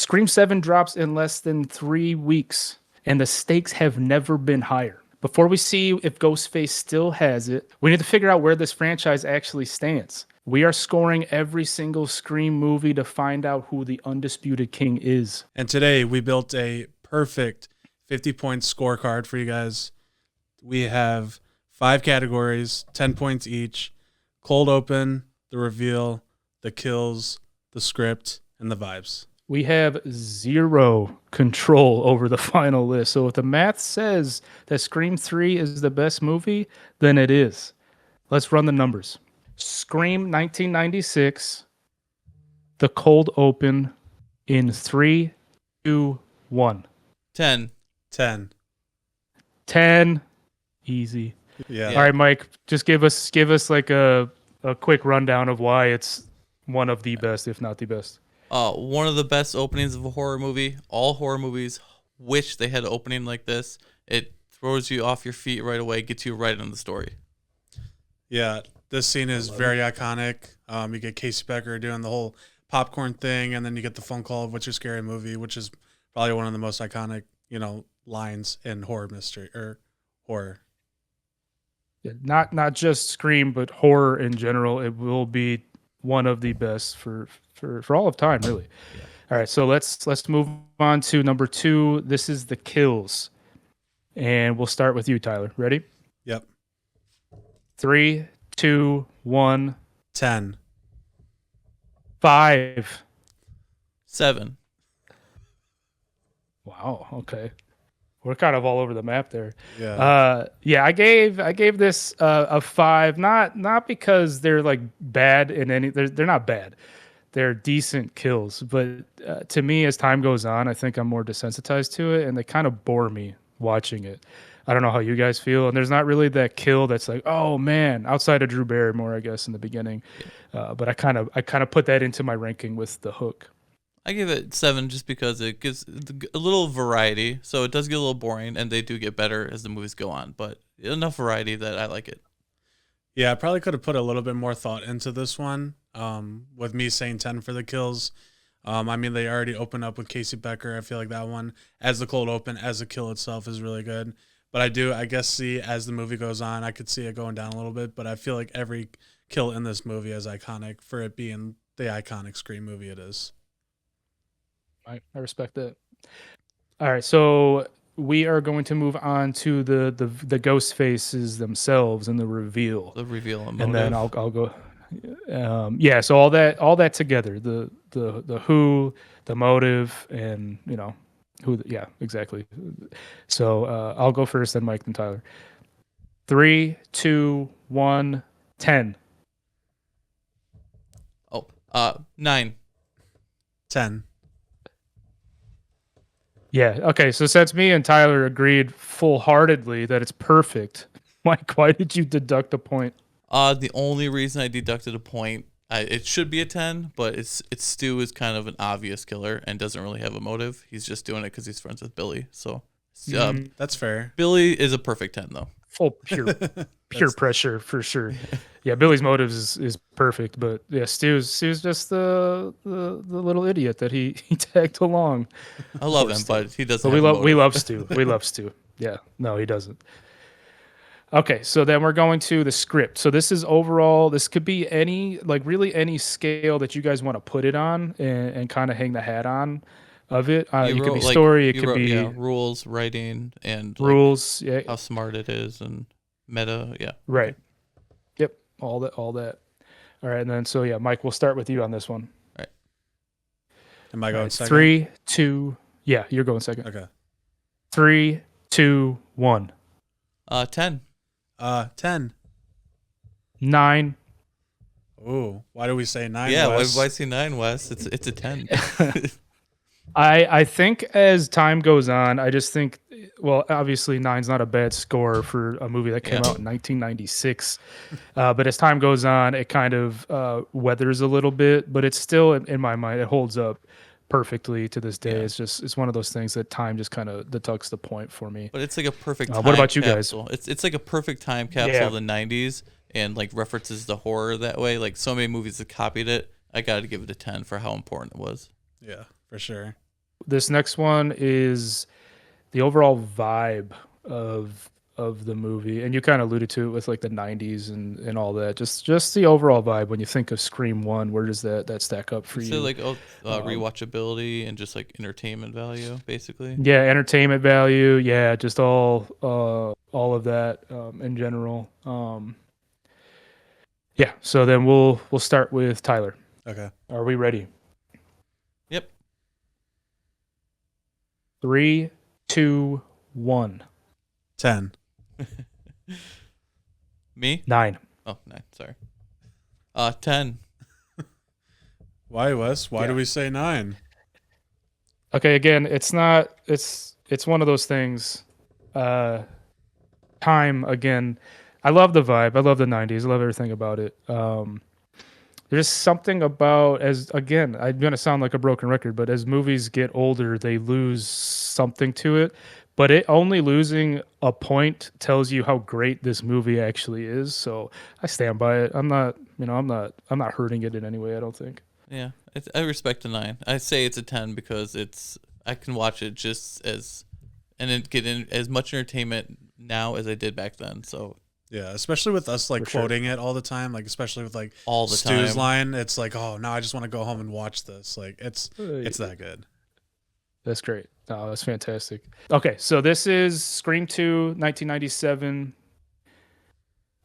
Scream 7 drops in less than 3 weeks, and the stakes have never been higher. Before we see if Ghostface still has it, we need to figure out where this franchise actually stands. We are scoring every single Scream movie to find out who the undisputed king is. And today we built a perfect 50-point scorecard for you guys. We have 5 categories, 10 points each: cold open, the reveal, the kills, the script, and the vibes. We have zero control over the final list. So if the math says that Scream 3 is the best movie, then it is. Let's run the numbers. Scream 1996, the cold open in 3, 2, 1. 10. 10. Easy. Yeah. All right, Mike, just give us like a quick rundown of why it's one of the best, if not the best. One of the best openings of a horror movie. All horror movies wish they had an opening like this. It throws you off your feet right away, gets you right in the story. Yeah, this scene is very iconic. You get Casey Becker doing the whole popcorn thing, and then you get the phone call of "What's your scary movie," which is probably one of the most iconic, lines in horror mystery or horror. Yeah, not just Scream, but horror in general. It will be one of the best for all of time, really. Yeah. All right, so let's move on to number 2. This is the kills, and we'll start with you, Tyler. Ready? Yep. 3, 2, 1. 10. 5. 7. Wow. Okay. We're kind of all over the map there. Yeah. I gave this a 5, not because they're like bad in any. They're not bad. They're decent kills, but to me, as time goes on, I think I'm more desensitized to it, and they kind of bore me watching it. I don't know how you guys feel, and there's not really that kill that's like, oh man, outside of Drew Barrymore, I guess in the beginning. But I kind of put that into my ranking with the hook. I give it 7 just because it gives a little variety. So it does get a little boring, and they do get better as the movies go on, but enough variety that I like it. Yeah, I probably could have put a little bit more thought into this one. With me saying 10 for the kills. I mean, they already opened up with Casey Becker. I feel like that one, as the cold open, as the kill itself, is really good. But I guess, see, as the movie goes on, I could see it going down a little bit. But I feel like every kill in this movie is iconic for it being the iconic Scream movie it is. I respect that. All right, so we are going to move on to the ghost faces themselves and the reveal. The reveal and motive. And then I'll go. So all that together, the who, the motive, and who. Yeah, exactly. So I'll go first, then Mike, then Tyler. 3, 2, 1, 10. 9. 10. Yeah. Okay. So since me and Tyler agreed full-heartedly that it's perfect, Mike, why did you deduct a point? The only reason I deducted a point, it should be a 10, but it's Stu is kind of an obvious killer and doesn't really have a motive. He's just doing it because he's friends with Billy. So that's fair. Billy is a perfect 10, though. Full pure pressure for sure. Yeah, Billy's motives is perfect, but yeah, Stu's just the little idiot that he tagged along. I love him, but he doesn't. But we love Stu. We love Stu. Yeah, no, he doesn't. Okay, so then we're going to the script. So this is overall. This could be really any scale that you guys want to put it on and kind of hang the hat on of it. It could be story. It could be rules, writing, and rules. Yeah, how smart it is and meta. Yeah, right. Yep, all that. All right, and then so Mike, we'll start with you on this one. All right. Am I going second? 3, 2. Yeah, you're going second. Okay. 3, 2, 1. 10. 10. 9. Ooh, why do we say 9? Yeah, Wes? why say 9, Wes? It's a 10. I think as time goes on, I just think, well, obviously 9's not a bad score for a movie that came out in 1996. But as time goes on, it kind of weathers a little bit, but it's still, in my mind, it holds up perfectly to this day. Yeah. It's one of those things that time just kind of deducts the point for me. But it's like a perfect time what about you capsule. guys? It's like a perfect time capsule of the 90s and like references the horror that way. Like so many movies that copied it. I got to give it a 10 for how important it was. Yeah, for sure. this next one is the overall vibe of the movie, and you kind of alluded to it with like the 90s and all that. Just the overall vibe when you think of Scream 1, where does that stack up for You you? say like rewatchability and just like entertainment value, basically. Yeah, entertainment value. Yeah, just all of that in general. Yeah, so then we'll start with Tyler. Okay. Are we ready? Yep. 3, 2, 1. 10. Me? 9. Oh, 9. Sorry. 10. Why, Wes? Why do Yeah. we say 9? Okay, again, it's not it's one of those things. Time again. I love the vibe. I love the 90s. I love everything about it. There's something about, as again, I'm gonna sound like a broken record, but as movies get older, they lose something to it. But it only losing a point tells you how great this movie actually is. So I stand by it. I'm not hurting it in any way, I don't think. Yeah. I respect a 9. I say it's a 10 because I can watch it just as, and it get in as much entertainment now as I did back then. So Yeah, especially with us like For sure. quoting it all the time, like especially with like all the Stu's time. line, it's like, oh, now I just want to go home and watch this. Like it's that good. That's great. Oh, that's fantastic. Okay, so this is Scream 2, 1997.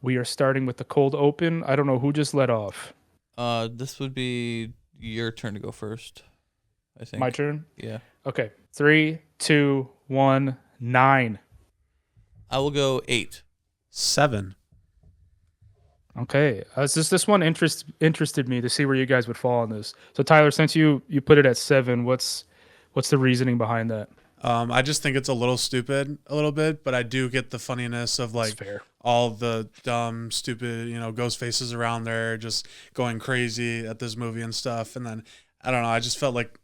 We are starting with the cold open. I don't know who just let off. This would be your turn to go first, I think. My turn? Yeah. Okay. 3, 2, 1, 9. I will go 8. 7. Okay. This one interested me to see where you guys would fall on this. So Tyler, since you put it at 7, what's the reasoning behind that? I just think it's a little stupid, a little bit, but I do get the funniness of That's like fair. all the dumb, stupid, ghost faces around there just going crazy at this movie and stuff. And then I don't know, I just felt like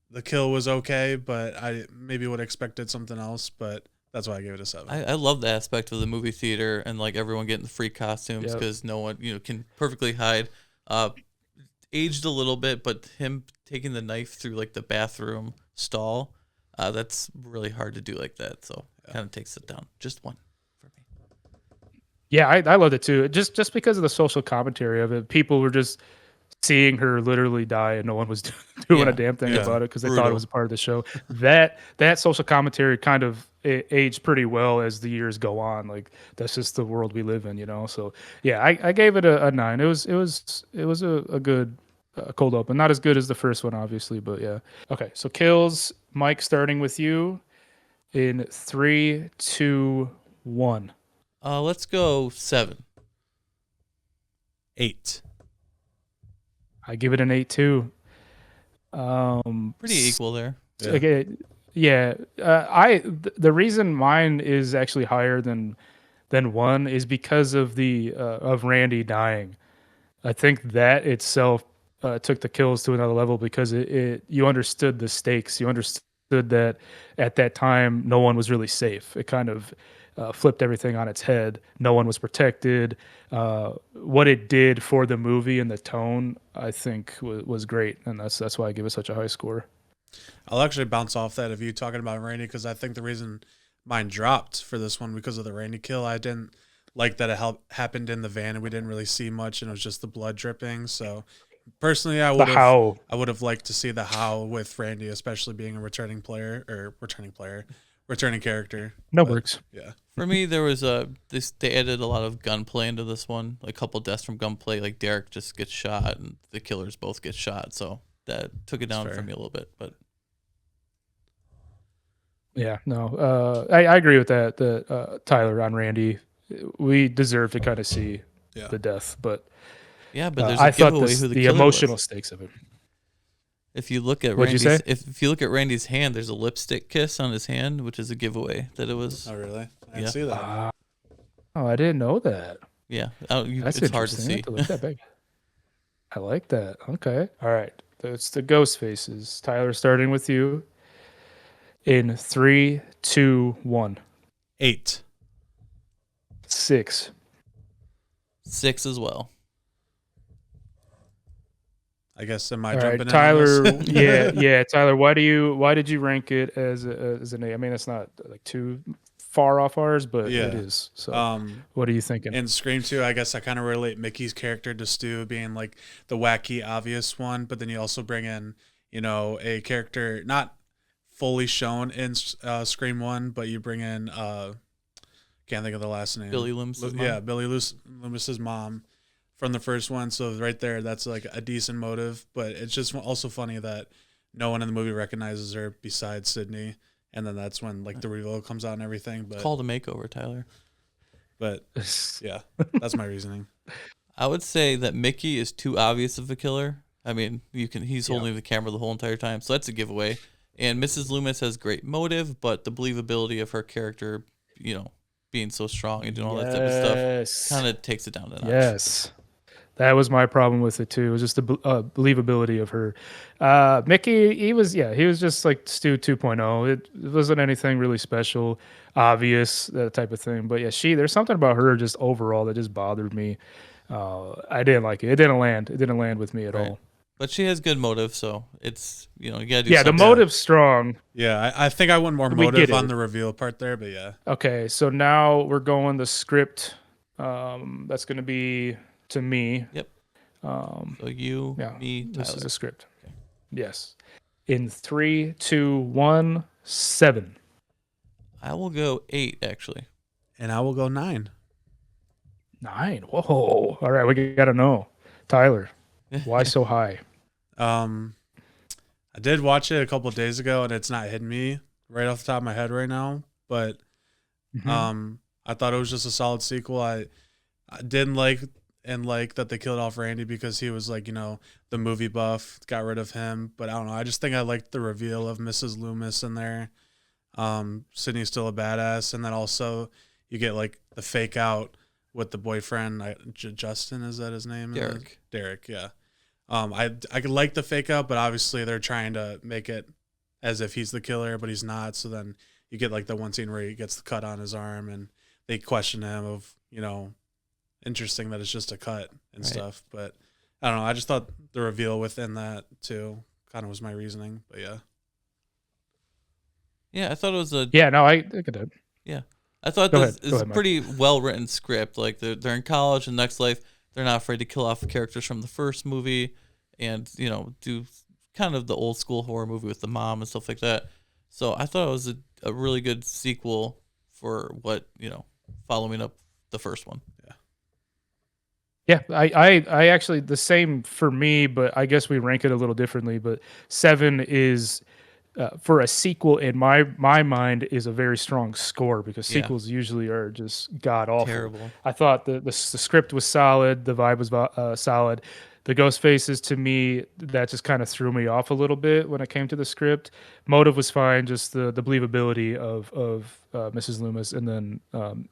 the kill was okay, but I maybe would have expected something else, but that's why I gave it a 7. I love the aspect of the movie theater and like everyone getting the free costumes Yep. because no one can perfectly hide. Aged a little bit, but him taking the knife through like the bathroom stall, that's really hard to do like that. So kind of takes it down. Just 1 for me. Yeah, I loved it too. Just because of the social commentary of it. People were just seeing her literally die and no one was doing Yeah. a damn thing Yeah. about it because they thought Brutal. it was a part of the show. That social commentary kind of aged pretty well as the years go on. Like that's just the world we live in, So yeah, I gave it a 9. It was a good cold open. Not as good as the first one, obviously, but yeah. Okay, so kills. Mike, starting with you in 3, 2, 1. Let's go 7. 8. I give it an 8 too. Pretty equal there. Yeah. Okay, yeah. The reason mine is actually higher than 1 is because of the of Randy dying. I think that itself took the kills to another level because you understood the stakes. You understood that at that time no one was really safe. It kind of flipped everything on its head. No one was protected. What it did for the movie and the tone, I think, was great, and that's why I give it such a high score. I'll actually bounce off that if you're talking about Randy, because I think the reason mine dropped for this one because of the Randy kill, I didn't like that it happened in the van and we didn't really see much and it was just the blood dripping. So personally, I would have liked to see the how with Randy, especially being a returning character. No But, works. Yeah. For me, there was they added a lot of gunplay into this one. Like a couple deaths from gunplay. Like Derek just gets shot and the killers both get shot. So that took it down fair. for me a little bit. But Yeah, no, I agree with that. Tyler on Randy, we deserve to kind of see Yeah. the death, but yeah, but there's a I thought giveaway who the the killer emotional was. stakes of it. If you look at What'd you Randy's, say? if you look at Randy's hand, there's a lipstick kiss on his hand, which is a giveaway that it was. Oh, really? I didn't Yeah. see that. Oh, I didn't know that. Yeah, That's it's hard to interesting. I have see. to look that back. I like that. Okay. All right. It's the ghost faces. Tyler, starting with you. In 3, 2, 1. 8. 6. 6 as well. I guess am I All jumping right, in on this? Tyler. Yeah, Tyler. Why did you rank it as an A? I mean, it's not like too far off ours, but it Yeah. is. So, Um, what are you thinking? in Scream 2, I guess I kind of relate Mickey's character to Stu being like the wacky, obvious one, but then you also bring in, a character not fully shown in Scream 1, but you bring in, can't think of the last name. Billy Loomis's mom. Yeah, Billy Loomis's mom from the first one. So right there, that's like a decent motive, but it's just also funny that no one in the movie recognizes her besides Sydney. And then that's when like the reveal comes out and everything. But Called a makeover, Tyler. But yeah, that's my reasoning. I would say that Mickey is too obvious of a killer. I mean, he's holding the camera the whole entire time, so that's a giveaway. And Mrs. Loomis has great motive, but the believability of her character, being so strong and doing all that type of stuff, kind of takes it down to notch. Yes. That was my problem with it too. It was just the believability of her. Mickey, he was just like Stu 2.0. It wasn't anything really special, obvious, that type of thing. But yeah, there's something about her just overall that just bothered me. I didn't like it. It didn't land. It didn't land with me at all. But she has good motive, so it's, you gotta do the something. motive's strong. Yeah, I think I want more motive on the reveal part there, but yeah. Okay, so now we're going the script. That's going to be to me. Yep. So you, me, Tyler. This is a script. Okay. Yes. In 3, 2, 1, 7. I will go 8, actually. And I will go 9. 9. Whoa. All right, we got to know. Tyler, why so high? I did watch it a couple of days ago, and it's not hitting me right off the top of my head right now. But I thought it was just a solid sequel. I didn't like that they killed off Randy because he was like, the movie buff, got rid of him. But I don't know. I just think I liked the reveal of Mrs. Loomis in there. Sydney's still a badass. And then also you get like the fake out with the boyfriend, Justin, is that his name? Derek, yeah. I could like the fake out, but obviously they're trying to make it as if he's the killer, but he's not. So then you get like the one scene where he gets the cut on his arm and they question him of, interesting that it's just a cut and stuff. But I don't know. I just thought the reveal within that too kind of was my reasoning. But yeah. Yeah, I thought it was a... Yeah, no, I get it. Yeah. I thought this is a pretty well-written script. Like, they're in college and next life, they're not afraid to kill off the characters from the first movie and, do kind of the old school horror movie with the mom and stuff like that. So I thought it was a really good sequel for what, following up the first one. Yeah, I actually, the same for me, but I guess we rank it a little differently. But 7 is... for a sequel, in my mind, is a very strong score because sequels usually are just god awful. Terrible. I thought the script was solid, the vibe was solid. The Ghostfaces, to me, that just kind of threw me off a little bit when it came to the script. Motive was fine, just the believability of Mrs. Loomis, and then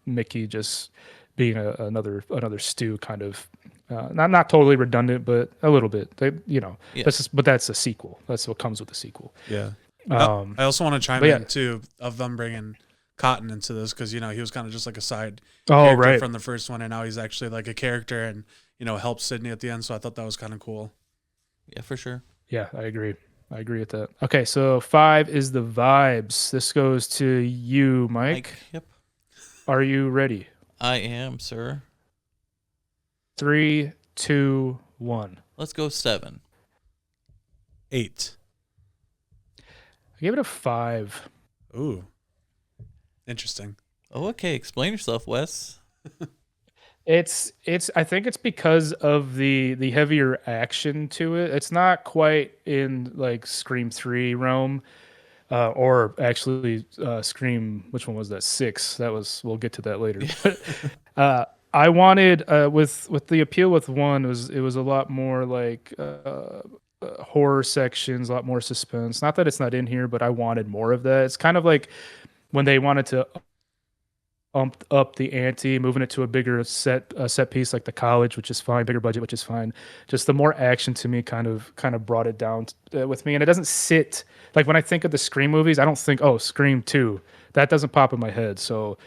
Mickey just being another Stu kind of. Not totally redundant, but a little bit. But that's a sequel. That's what comes with the sequel. Yeah. I also want to chime in too of them bringing Cotton into this because he was kind of just like a side character from the first one, and now he's actually like a character and helps Sydney at the end. So I thought that was kind of cool. Yeah, for sure. Yeah, I agree with that. Okay, so 5 is the vibes. This goes to you, Mike. Yep. Are you ready? I am, sir. 3, 2, 1. Let's go 7. 8. I gave it a 5. Ooh, interesting. Oh, okay. Explain yourself, Wes. It's. I think it's because of the heavier action to it. It's not quite in like Scream 3 realm, or actually Scream. Which one was that? 6. That was. We'll get to that later. I wanted with the appeal with 1 it was a lot more like. Horror sections, a lot more suspense. Not that it's not in here, but I wanted more of that. It's kind of like when they wanted to up the ante, moving it to a bigger set piece like the college, which is fine, bigger budget, which is fine. Just the more action to me kind of brought it down with me, and it doesn't sit like when I think of the Scream movies, I don't think Scream 2. That doesn't pop in my head. So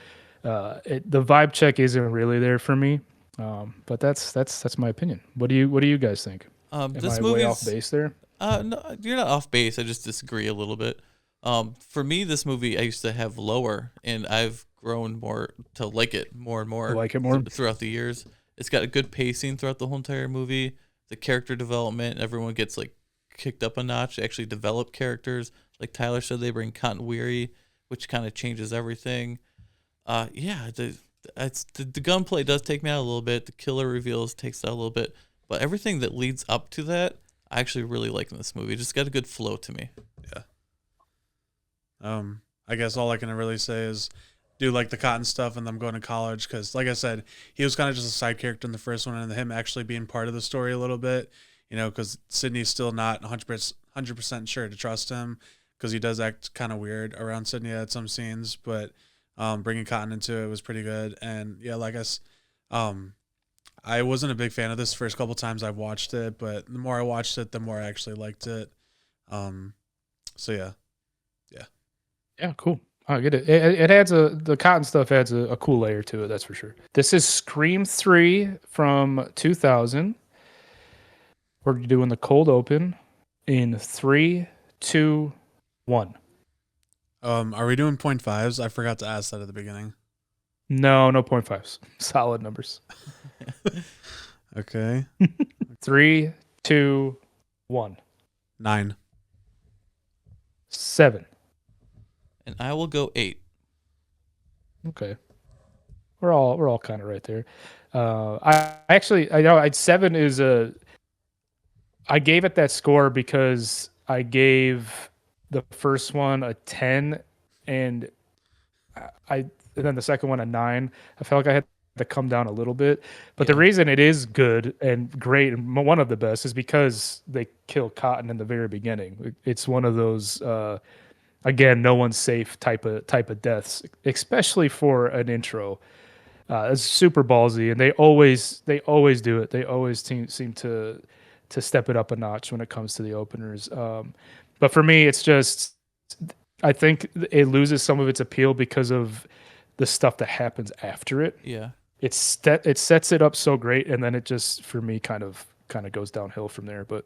the vibe check isn't really there for me. But that's my opinion. What do you guys think? Am This I way off movie's base there? no, you're not off base. I just disagree a little bit. For me, this movie I used to have lower, and I've grown more to like it more and I more like it more. throughout the years. It's got a good pacing throughout the whole entire movie. The character development, everyone gets like kicked up a notch. They actually develop characters. Like Tyler said, they bring Cotton Weary, which kind of changes everything. Yeah, the gunplay does take me out a little bit. The killer reveals takes it out a little bit, but everything that leads up to that, I actually really like in this movie. It just got a good flow to me. Yeah. I guess all I can really say is do like the Cotton stuff and them going to college because, like I said, he was kind of just a side character in the first one, and him actually being part of the story a little bit, because Sydney's still not 100% sure to trust him because he does act kind of weird around Sydney at some scenes, but bringing Cotton into it was pretty good. And yeah, like I wasn't a big fan of this first couple times I've watched it, but the more I watched it, the more I actually liked it. So yeah. Yeah, cool. I get it. It adds the Cotton stuff adds a cool layer to it. That's for sure. This is Scream 3 from 2000. We're doing the cold open in 3, 2, 1. Are we doing 0.5s? I forgot to ask that at the beginning. No 0.5s. Solid numbers. Okay. 3, 2, 1. 9. 7. And I will go 8. Okay. We're all kind of right there. I know 7 is I gave it that score because I gave the first one a 10 and and then the second one a 9. I felt like I had to come down a little bit. But the reason it is good and great and one of the best is because they kill Cotton in the very beginning. It's one of those again, no one's safe type of deaths, especially for an intro. It's super ballsy, and they always do it. They always seem to step it up a notch when it comes to the openers. But for me, it's just I think it loses some of its appeal because of the stuff that happens after it. Yeah. It sets it up so great, and then it just for me kind of goes downhill from there. But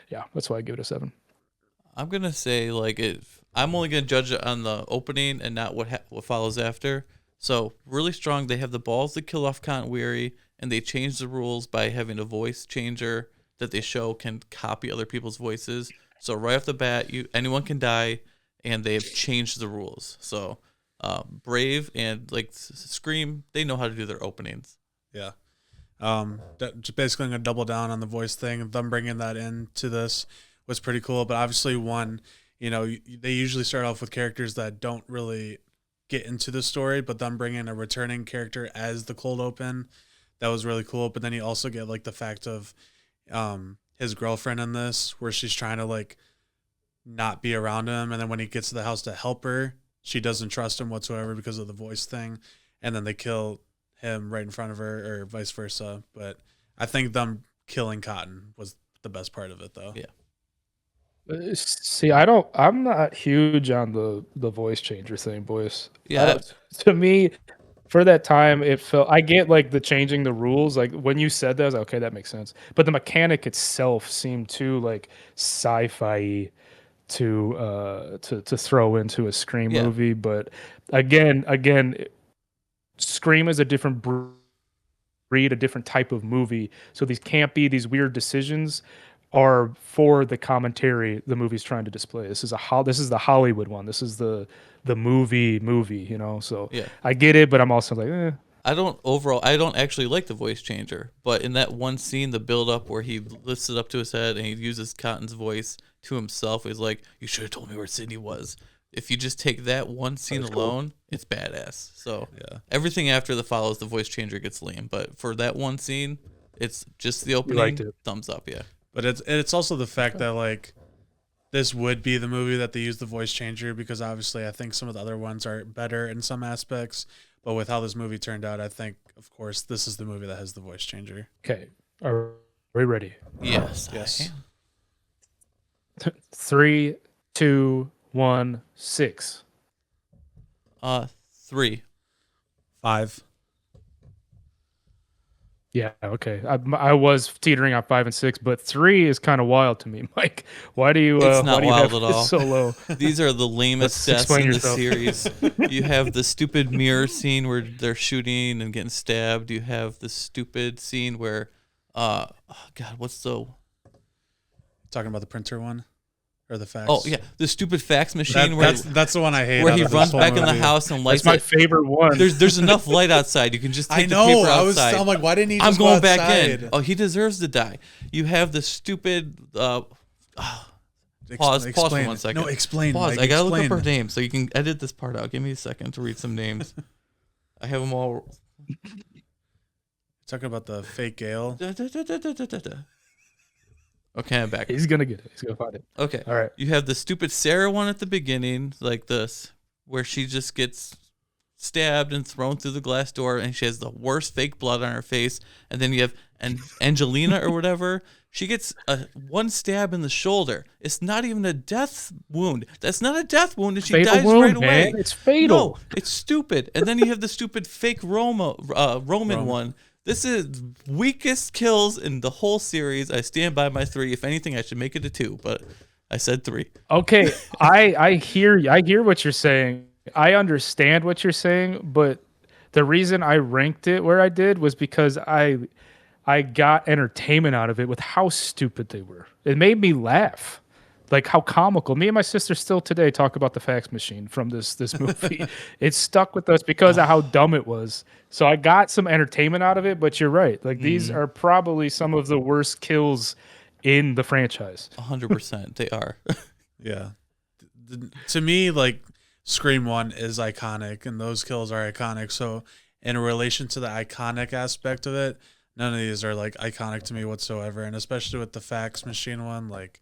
yeah, that's why I give it a 7. I'm gonna say I'm only gonna judge it on the opening and not what follows after. So really strong. They have the balls to kill off Cotton Weary, and they change the rules by having a voice changer that they show can copy other people's voices. So right off the bat, anyone can die, and they've changed the rules. So Brave and Scream, they know how to do their openings. Yeah. Just basically gonna double down on the voice thing. Them bringing that into this was pretty cool, but obviously they usually start off with characters that don't really get into the story, but them bringing a returning character as the cold open, that was really cool. But then you also get the fact of his girlfriend in this, where she's trying to not be around him, and then when he gets to the house to help her, she doesn't trust him whatsoever because of the voice thing, and then they kill him right in front of her, or vice versa. But I think them killing Cotton was the best part of it, though. Yeah. See, I'm not huge on the voice changer thing, boys. Yeah. To me, for that time, it felt. I get the changing the rules. Like when you said that, I was like, okay, that makes sense. But the mechanic itself seemed too sci-fi to throw into a Scream movie. But again, Scream is a different breed, a different type of movie. So these can't be these weird decisions. Are for the commentary the movie's trying to display. This is the Hollywood one. This is the movie, So Yeah. I get it, but I'm also like, I don't actually like the voice changer, but in that one scene, the build up where he lifts it up to his head and he uses Cotton's voice to himself, is like, you should have told me where Sydney was. If you just take that one scene alone, it's badass. So everything after the follows, the voice changer gets lame. But for that one scene, it's just the opening. Thumbs up, yeah. But it's also the fact that this would be the movie that they use the voice changer, because obviously I think some of the other ones are better in some aspects, but with how this movie turned out, I think of course this is the movie that has the voice changer. Okay, are we ready? Yes. Yes. 3, 2, 1, 6. 3. 5. Yeah, okay. I was teetering on 5 and 6, but 3 is kind of wild to me, Mike. Why do you It's why not do you wild have at this all. so low? These are the lamest Let's deaths explain in the yourself. series. You have the stupid mirror scene where they're shooting and getting stabbed. You have the stupid scene where, oh God, what's the? Talking about the printer one or the fax? Oh yeah, the stupid fax machine where that's the one I hate. where out he of this runs whole back in the movie. house and lights That's my it. favorite one. There's enough light outside. You can just take I the know. paper outside. I'm like, why didn't he? I'm Just going go back outside? in. Oh, he deserves to die. You have the stupid. Pause for Explain 1 it. second. No, explain. Pause. Mike, I gotta look up explain. her name so you can edit this part out. Give me a second to read some names. I have them all. Talking about the fake Gale. Okay, I'm back. He's gonna get it. He's gonna find it. Okay. All right. You have the stupid Sarah one at the beginning, like this, where she just gets stabbed and thrown through the glass door, and she has the worst fake blood on her face. And then you have Angelina or whatever. She gets one stab in the shoulder. It's not even a death wound. That's not a death wound, and she Fatal dies wound, right away. man. It's fatal. No, it's stupid. And then you have the stupid fake Roman one. This is weakest kills in the whole series. I stand by my 3. If anything, I should make it a 2, but I said 3. Okay, I hear what you're saying. I understand what you're saying, but the reason I ranked it where I did was because I got entertainment out of it with how stupid they were. It made me laugh. Like how comical. Me and my sister still today talk about the fax machine from this movie. It stuck with us because of how dumb it was. So I got some entertainment out of it, but you're right. Like these are probably some of the worst kills in the franchise. 100%. They are. Yeah. To me, like Scream 1 is iconic, and those kills are iconic. So in relation to the iconic aspect of it, none of these are like iconic to me whatsoever. And especially with the fax machine one, like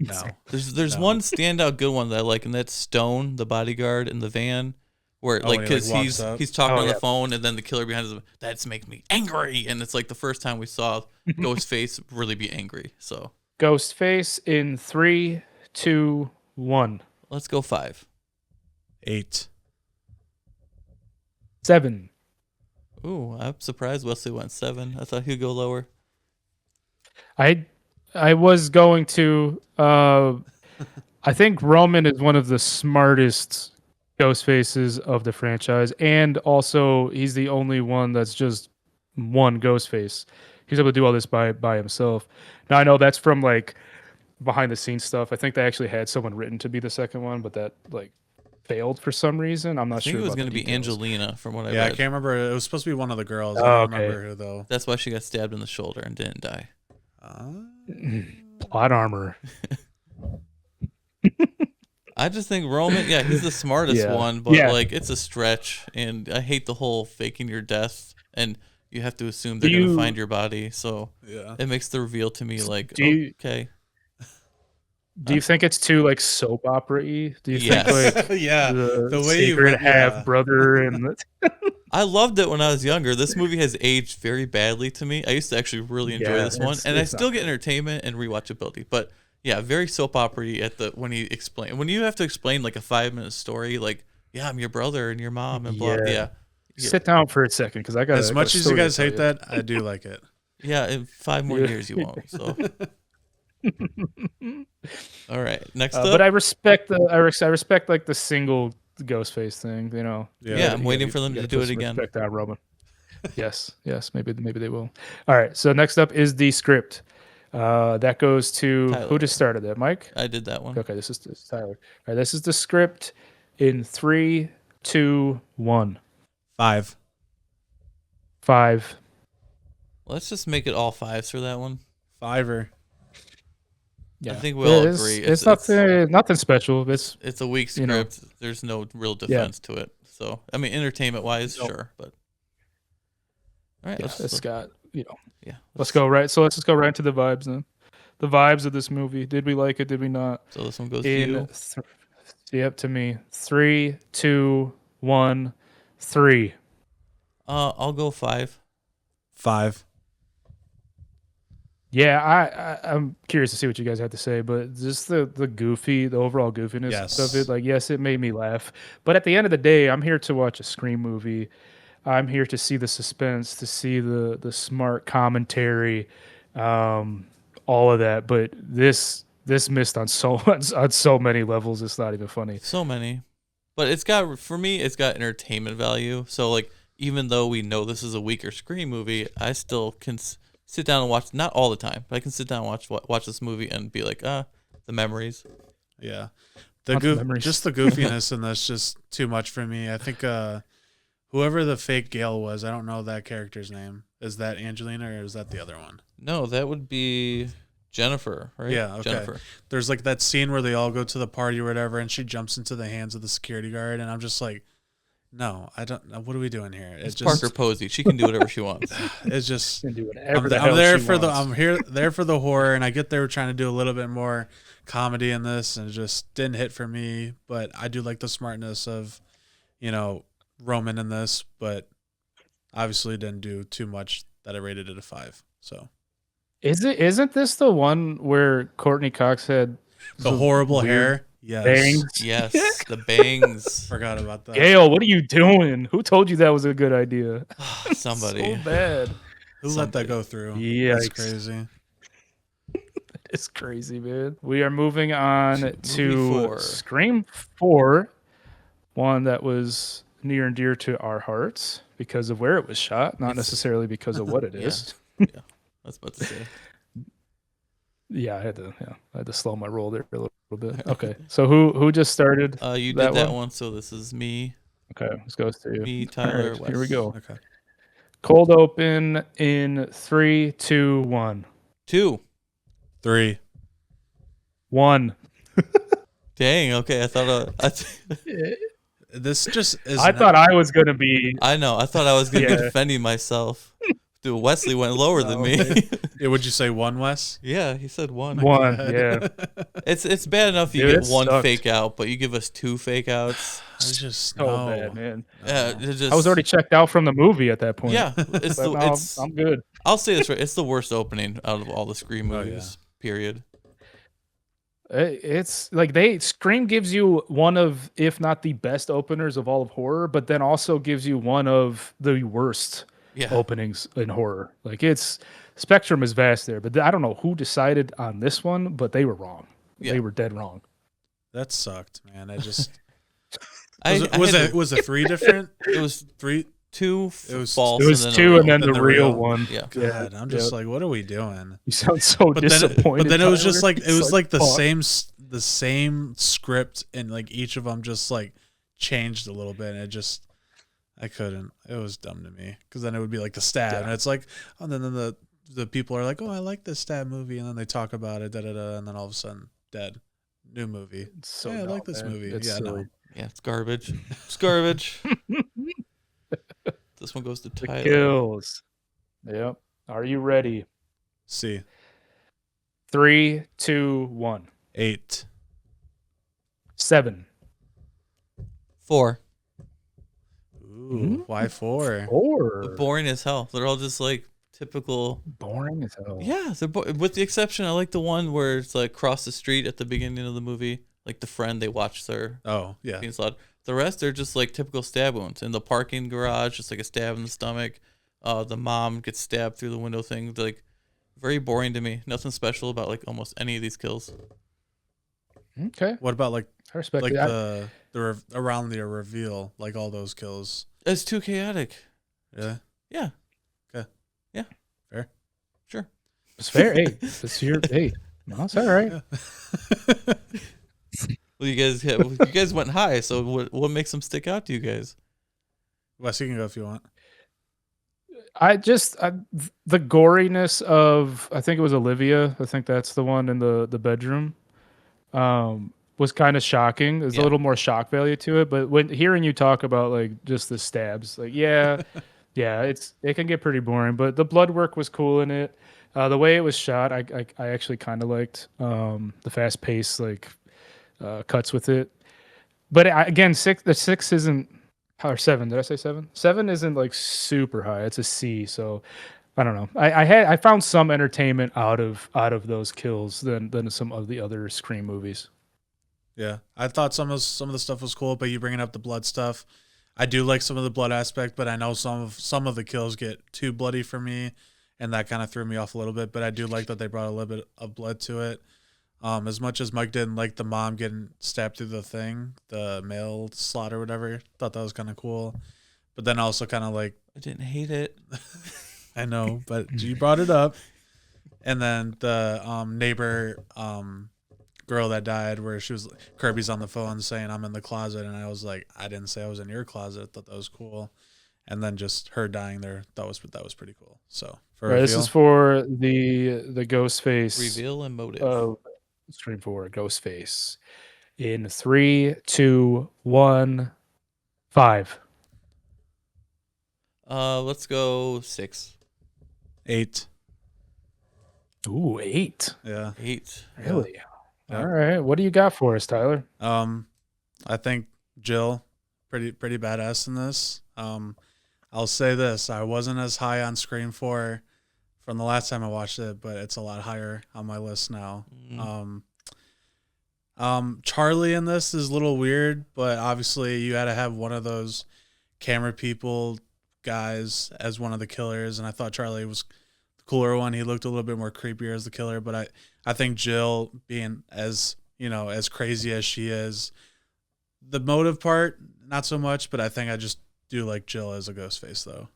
no. There's one standout good one that I like, and that's Stone, the bodyguard in the van, where when he, because walks up. he's talking Oh, on the yeah. phone, and then the killer behind him, that's makes me angry, and it's like the first time we saw Ghostface really be angry. So Ghostface in 3, 2, 1. let's go 5. 8. 7. Ooh, I'm surprised Wesley went 7. I thought he'd go lower. I was going to. I think Roman is one of the smartest Ghostfaces of the franchise, and also he's the only one that's just one Ghostface. He's able to do all this by himself. Now I know that's from like behind the scenes stuff. I think they actually had someone written to be the second one, but that like failed for some reason. I'm not I think sure. it was going to be Angelina from what I Yeah, I read. can't remember. It was supposed to be one of the girls. I Oh, don't okay. remember who though. That's why she got stabbed in the shoulder and didn't die. Plot armor. I just think Roman, yeah, he's the smartest Yeah. one, but Yeah. like it's a stretch, and I hate the whole faking your death, and you have to assume Do they're gonna you- find your body, so Yeah. it makes the reveal to me like Do you- okay, Do you think it's too like soap opera-y? Do you Yes. think like Yeah. the, The way you secret went- yeah. half brother and I loved it when I was younger. This movie has aged very badly to me. I used to actually really enjoy Yeah, this one, it's- and I it's still not get entertainment and rewatchability. But yeah, very soap opera-y at the when you have to explain like a 5-minute story, like yeah, I'm your brother and your mom and blah. Yeah. Yeah, sit down for a second because I got As much as you guys hate that, I do like it. yeah. In 5 more Yeah. years, you won't. So. All right, next up. but I respect I respect like the single Ghostface thing. You know. Yeah, I'm waiting for them You to gotta do put it some again. Respect on Roman. yes, maybe they will. All right, so next up is the script. That goes to Tyler. who just started that, Mike? I did that one. Okay, this is Tyler. All right, this is the script in 3, 2, 1. 5. 5. Let's just make it all 5s for that one. 5er. Yeah, I think we all It's- agree. It's, nothing special. It's a weak you know. script. There's no real defense to it. So I mean, entertainment wise, No. sure, but all right, Yeah, let's it's got yeah. Let's go right. So let's just go right into the vibes then. The vibes of this movie. Did we like it? Did we not? So this one goes to In you. yep, to me. 3, 2, 1, 3. I'll go 5. 5. Yeah, I'm curious to see what you guys have to say, but just the overall goofiness Yes. of it. Like, yes, it made me laugh, but at the end of the day, I'm here to watch a Scream movie. I'm here to see the suspense, to see the smart commentary, all of that. But this missed on so on so many levels. It's not even funny. So many. But for me, it's got entertainment value. So like, even though we know this is a weaker Scream movie, I still can sit down and watch. Not all the time, but I can sit down and watch this movie and be like, the memories. Yeah, Memories. just the goofiness in this just too much for me. I think whoever the fake Gale was, I don't know that character's name. Is that Angelina or is that the other one? No, that would be Jennifer, right? Yeah, okay. Jennifer. There's like that scene where they all go to the party or whatever, and she jumps into the hands of the security guard, and I'm just like, no, I don't. What are we doing here? It's just Parker Posey. She can do whatever she wants. It's just Can do whatever I'm there for wants. there for the horror, and I get they were trying to do a little bit more comedy in this, and it just didn't hit for me. But I do like the smartness of, Roman in this, but obviously didn't do too much that I rated it a 5. So Isn't this the one where Courtney Cox had the horrible weird hair, yes, bangs? Yes, the bangs. forgot about that. Gail, what are you doing? Who told you that was a good idea? Somebody. So bad. Who let that go through? Yikes. That's crazy. It's crazy, man. We are moving on Movie to 4. Scream 4, one that was near and dear to our hearts because of where it was shot, not necessarily because of what it is. Yeah, I was about to say. Yeah, I had to slow my roll there a little bit. Okay, so who just started? You did that one, so this is me. Okay, let's go to you. Me, Tyler, All right, here we go. Okay. Cold open in 3, 2, 1. 2. 3. 1. Dang. Okay, I thought. This just is. I thought I was gonna be. I know. I thought I was gonna be Yeah. defending myself. Dude, Wesley went lower than me. Yeah, would you say 1, Wes? Yeah, he said 1. 1. Yeah. It's bad enough you Dude, get it 1 sucked. fake out, but you give us 2 fake outs. I just So no. bad, man. Yeah, it just, I was already checked out from the movie at that point. Yeah, it's But the now it's. I'm good. I'll say this right. It's the worst opening out of all the Scream Oh, movies. Period. It's like Scream gives you one of, if not the best openers of all of horror, but then also gives you one of the worst Yeah. openings in horror. Like spectrum is vast there, but I don't know who decided on this one, but they were wrong. Yeah. They were dead wrong. That sucked, man. I just I was it 3 different? It was 3. 2 It was- false. It was and then 2 a and real. then the real one. Yeah. God, I'm just like, what are we doing? You sound so But disappointed. then it was just Tyler. like it was like the fuck. same script, and like each of them just like changed a little bit, and I couldn't. It was dumb to me because then it would be like the stab, and it's like, oh, and then the people are like, oh, I like this stab movie, and then they talk about it, and then all of a sudden, dead, new movie. It's so I dumb, like this man. movie. It's Yeah, silly. no. Yeah, it's garbage. It's garbage. This one goes to The Tyler. kills. Yep. Are you ready? See 3, 2, 1. 8. 7. 4. Ooh, why 4? 4. Boring as hell. They're all just like typical. Boring as hell. Yeah, with the exception, I like the one where it's like across the street at the beginning of the movie, like the friend they watch their Oh yeah. being slaughtered. The rest are just like typical stab wounds. In the parking garage, just like a stab in the stomach. The mom gets stabbed through the window thing. Like very boring to me. Nothing special about like almost any of these kills. Okay. What about like I respect like it. around the reveal, like all those kills? It's too chaotic. Yeah. Yeah. Okay. Yeah. Fair. Sure. It's fair. Hey, it's your hey. No, it's all right. Well, you guys went high. So what makes them stick out to you guys? Wes, you can go if you want. The goriness of, I think it was Olivia. I think that's the one in the bedroom. Was kind of shocking. There's a Yeah. little more shock value to it, but when hearing you talk about like just the stabs, like yeah, it can get pretty boring. But the blood work was cool in it. The way it was shot, I actually kind of liked the fast pace like cuts with it. But again, 6 isn't, or 7. Did I say 7? 7 isn't like super high. It's a C. So I don't know. I found some entertainment out of those kills than some of the other Scream movies. Yeah, I thought some of the stuff was cool, but you bringing up the blood stuff, I do like some of the blood aspect, but I know some of the kills get too bloody for me, and that kind of threw me off a little bit. But I do like that they brought a little bit of blood to it. As much as Mike didn't like the mom getting stabbed through the thing, the mail slot or whatever, thought that was kind of cool. But then also kind of like, I didn't hate it. I know, but you brought it up. And then the neighbor girl that died, where she was Kirby's on the phone saying I'm in the closet, and I was like, I didn't say I was in your closet. I thought that was cool. And then just her dying there, that was pretty cool. So for This is for the Ghostface Reveal and motive. of Scream 4 Ghostface in 3, 2, 1, 5. Let's go 6. 8. Ooh, 8. Yeah. 8. Really? Yeah. All right. What do you got for us, Tyler? I think Jill, pretty badass in this. I'll say this: I wasn't as high on Scream 4 from the last time I watched it, but it's a lot higher on my list now. Charlie in this is a little weird, but obviously you had to have one of those camera people guys as one of the killers, and I thought Charlie was the cooler one. He looked a little bit more creepier as the killer, but I think Jill, being as as crazy as she is, the motive part not so much, but I think I just do like Jill as a Ghostface though.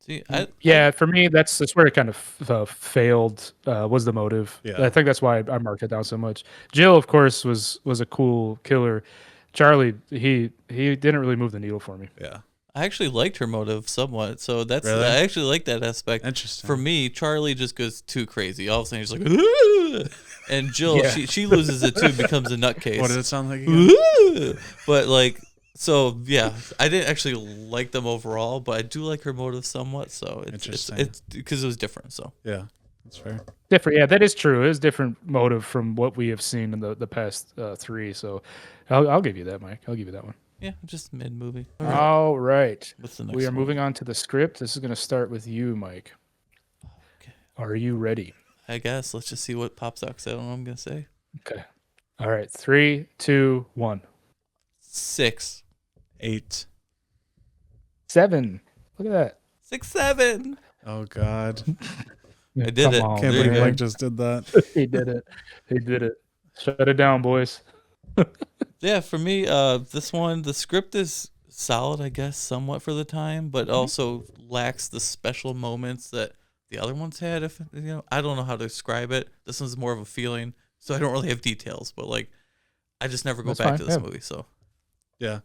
See, For me, that's where it kind of failed. Was the motive? Yeah. I think that's why I marked it down so much. Jill, of course, was a cool killer. Charlie, he didn't really move the needle for me. Yeah. I actually liked her motive somewhat, so that's Really? I actually like that aspect. Interesting. For me, Charlie just goes too crazy. All of a sudden, he's like, "Ooh!" And Jill, Yeah. she loses it too, and becomes a nutcase. What did it sound like again? Ooh! But like, so yeah, I didn't actually like them overall, but I do like her motive somewhat. So it's because it was different. So Yeah, that's fair. Different, yeah, that is true. It is different motive from what we have seen in the past 3. So I'll give you that, Mike. I'll give you that one. yeah, just mid movie. All right. What's the next We are one? moving on to the script. This is going to start with you, Mike. Okay. Are you ready? I guess let's just see what pops out. 'Cause I don't know what I'm gonna say. Okay. All right. 3, 2, 1. 6. 8. 7. Look at that. 6, 7. Oh God. I did it. on, Can't There you believe go. Mike just did that. He did it. He did it. Shut it down, boys. Yeah, for me, this one, the script is solid, I guess, somewhat for the time, but also lacks the special moments that the other ones had. If I don't know how to describe it. This one's more of a feeling, so I don't really have details. But like, I just never go That's back fine, to this yeah. movie. So Yeah.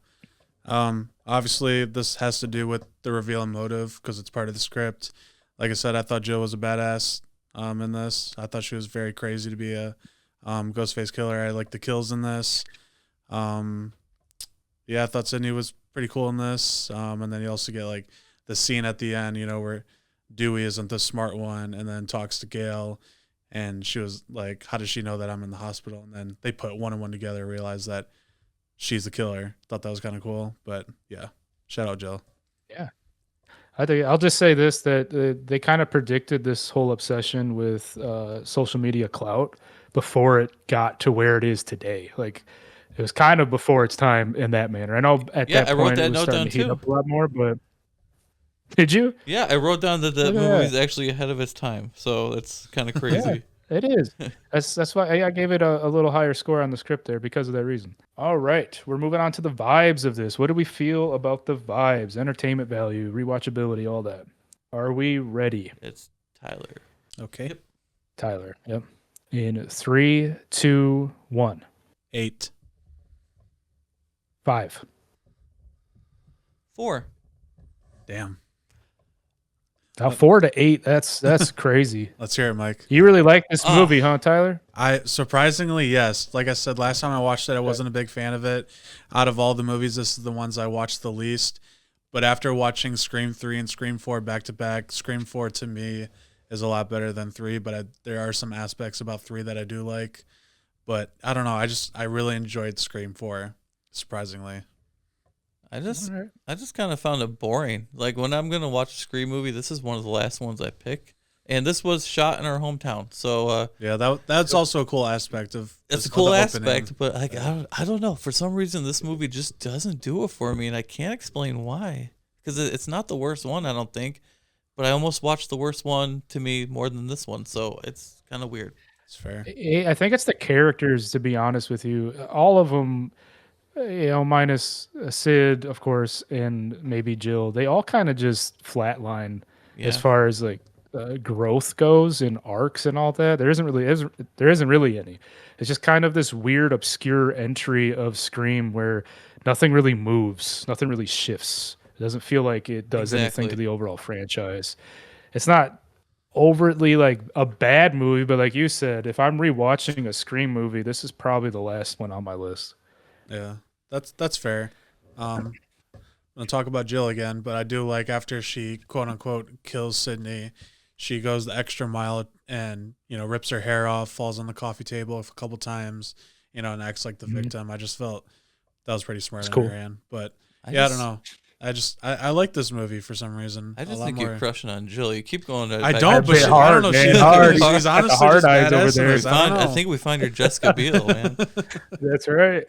Obviously, this has to do with the reveal and motive because it's part of the script. Like I said, I thought Jill was a badass in this. I thought she was very crazy to be a Ghostface killer. I like the kills in this. Yeah, I thought Sydney was pretty cool in this. And then you also get like the scene at the end, where Dewey isn't the smart one and then talks to Gail. And she was like, how does she know that I'm in the hospital? And then they put one and one together, realize that she's the killer. Thought that was kind of cool. But yeah, shout out Jill. Yeah. I think I'll just say this, that they kind of predicted this whole obsession with social media clout before it got to where it is today. Like, it was kind of before its time in that manner. I know at Yeah, that I wrote point that it was note starting down to heat too. up a lot more, but did you? yeah, I wrote down that the Look at movie that. is actually ahead of its time. So it's kind of crazy. It is. That's why I gave it a little higher score on the script there because of that reason. All right, we're moving on to the vibes of this. What do we feel about the vibes, entertainment value, rewatchability, all that? Are we ready? It's Tyler. Okay. Yep. Tyler. Yep. In 3, 2, 1. 8. 5. 4. Damn. Now 4 to 8. That's crazy. Let's hear it, Mike. You really like this Oh. movie, huh, Tyler? I surprisingly, yes. Like I said, last time I watched it, I wasn't a big fan of it. Out of all the movies, this is the ones I watched the least. But after watching Scream 3 and Scream 4 back to back, Scream 4 to me is a lot better than 3. But there are some aspects about 3 that I do like. But I don't know. I really enjoyed Scream 4, surprisingly. I just All right. kind of found it boring. Like when I'm gonna watch a Scream movie, this is one of the last ones I pick And this was shot in our hometown, so Yeah, that's also a cool aspect of it's a of cool the aspect. opening. But like, I don't know. For some reason, this movie just doesn't do it for me, and I can't explain why. Because it's not the worst one, I don't think. But I almost watched the worst one to me more than this one, so it's kind of weird. It's fair. I think it's the characters, to be honest with you. All of them, minus Sid, of course, and maybe Jill. They all kind of just flatline as Yeah, far as like growth goes and arcs and all that. There isn't really any. It's just kind of this weird, obscure entry of Scream where nothing really moves, nothing really shifts. It doesn't feel like it does anything to exactly. the overall franchise. It's not overtly like a bad movie, but like you said, if I'm rewatching a Scream movie, this is probably the last one on my list. Yeah, that's fair. I'm gonna talk about Jill again, but I do like after she quote unquote kills Sydney, she goes the extra mile and rips her hair off, falls on the coffee table a couple times, and acts like the Mhm. victim. I just felt that was pretty smart It's on cool. her end. But I yeah, I don't just know. I like this movie for some reason I a just lot think more. you're crushing on Jill. You keep going. I back don't, and but bit she, forth. I don't know. hard, She's, man, hard. she's Got the honestly hard just eyes over badass in there. this. I don't know. I think we find your Jessica Biel, man. That's right.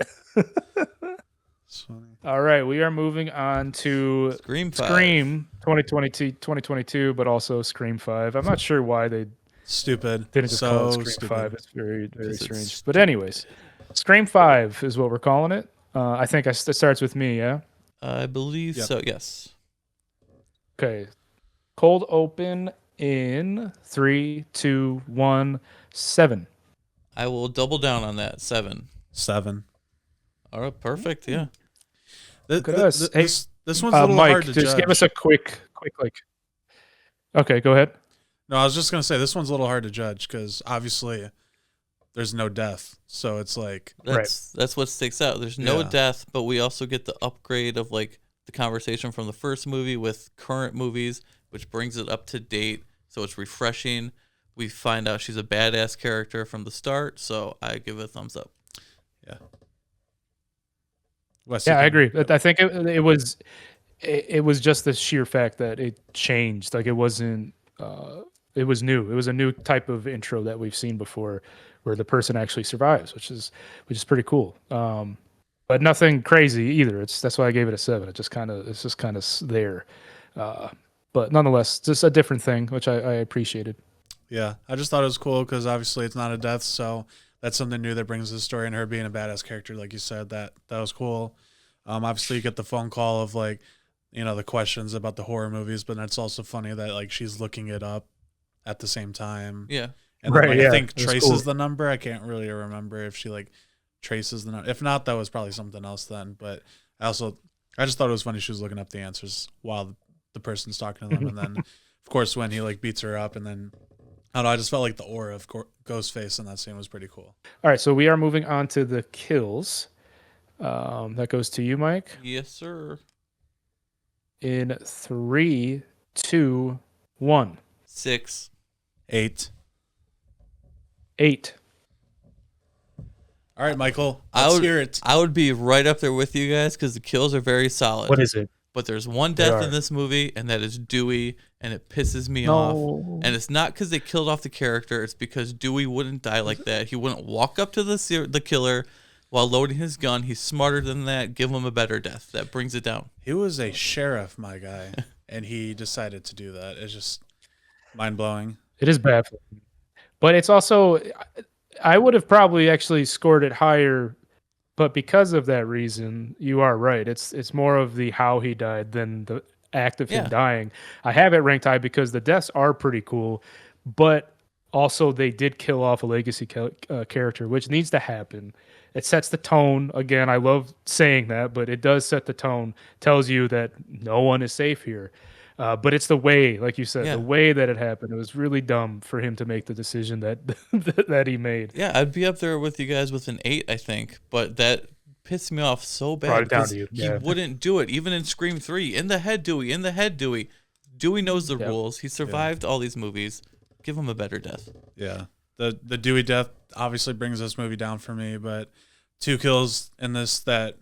It's funny. All right, we are moving on to Scream 5. Scream 2022, but also Scream 5. I'm not sure why they Stupid. didn't just call it So Scream stupid. 5. It's very, very 'Cause it's strange. But anyways, Scream 5 is what we're calling it. I think it starts with me, yeah? I believe Yep. so. Yes. Okay. Cold open in 3, 2, 1, 7. I will double down on that. 7. 7. All right. Perfect. Yeah. Look at us. Hey, This one's a little Mike, hard to just judge. give us a quick like. Okay, go ahead. No, I was just gonna say this one's a little hard to judge because obviously there's no death, so it's like That's what sticks out. There's no Yeah. death, but we also get the upgrade of like the conversation from the first movie with current movies, which brings it up to date. So it's refreshing. We find out she's a badass character from the start, so I give it a thumbs up. Wes, Yeah, you I can- agree. I think it was just the sheer fact that it changed. Like it wasn't. It was new. It was a new type of intro that we've seen before, where the person actually survives, which is pretty cool. But nothing crazy either. That's why I gave it a 7. It's just kind of there. But nonetheless, just a different thing, which I appreciated. Yeah, I just thought it was cool because obviously it's not a death, so that's something new that brings the story and her being a badass character, like you said. That was cool. Obviously you get the phone call of like, the questions about the horror movies, but it's also funny that like she's looking it up at the same time. Yeah. And then, Right, like, yeah, I think that's traces cool. the number. I can't really remember if she like traces the number. If not, that was probably something else then. But I just thought it was funny she was looking up the answers while the person's talking to them, and then of course when he like beats her up, and then I don't know. I just felt like the aura of Ghostface in that scene was pretty cool. All right, so we are moving on to the kills. That goes to you, Mike. Yes, sir. In 3, 2, 1, 6. 8. 8. All right, Michael. I Let's would hear it. I would be right up there with you guys because the kills are very solid. What is it? But there's one They death are. in this movie, and that is Dewey, and it pisses me off. No. And it's not because they killed off the character; it's because Dewey wouldn't die like that. He wouldn't walk up to the killer while loading his gun. He's smarter than that. Give him a better death. That brings it down. He was a sheriff, my guy, and he decided to do that. It's just mind blowing. It is bad, but it's also. I would have probably actually scored it higher, but because of that reason, you are right. It's more of the how he died than the act of him Yeah. dying. I have it ranked high because the deaths are pretty cool, but also they did kill off a legacy character, which needs to happen. It sets the tone. Again, I love saying that, but it does set the tone. Tells you that no one is safe here. But it's the way, like you said, Yeah. the way that it happened. It was really dumb for him to make the decision that that he made. Yeah, I'd be up there with you guys with an 8, I think. But that pissed me off so bad. Brought it down because to you, He yeah. wouldn't do it, even in Scream 3. In the head, Dewey. In the head, Dewey. Dewey knows the Yep. rules. He survived all these movies. Give him a better death. Yeah. The Dewey death obviously brings this movie down for me, but 2 kills in this that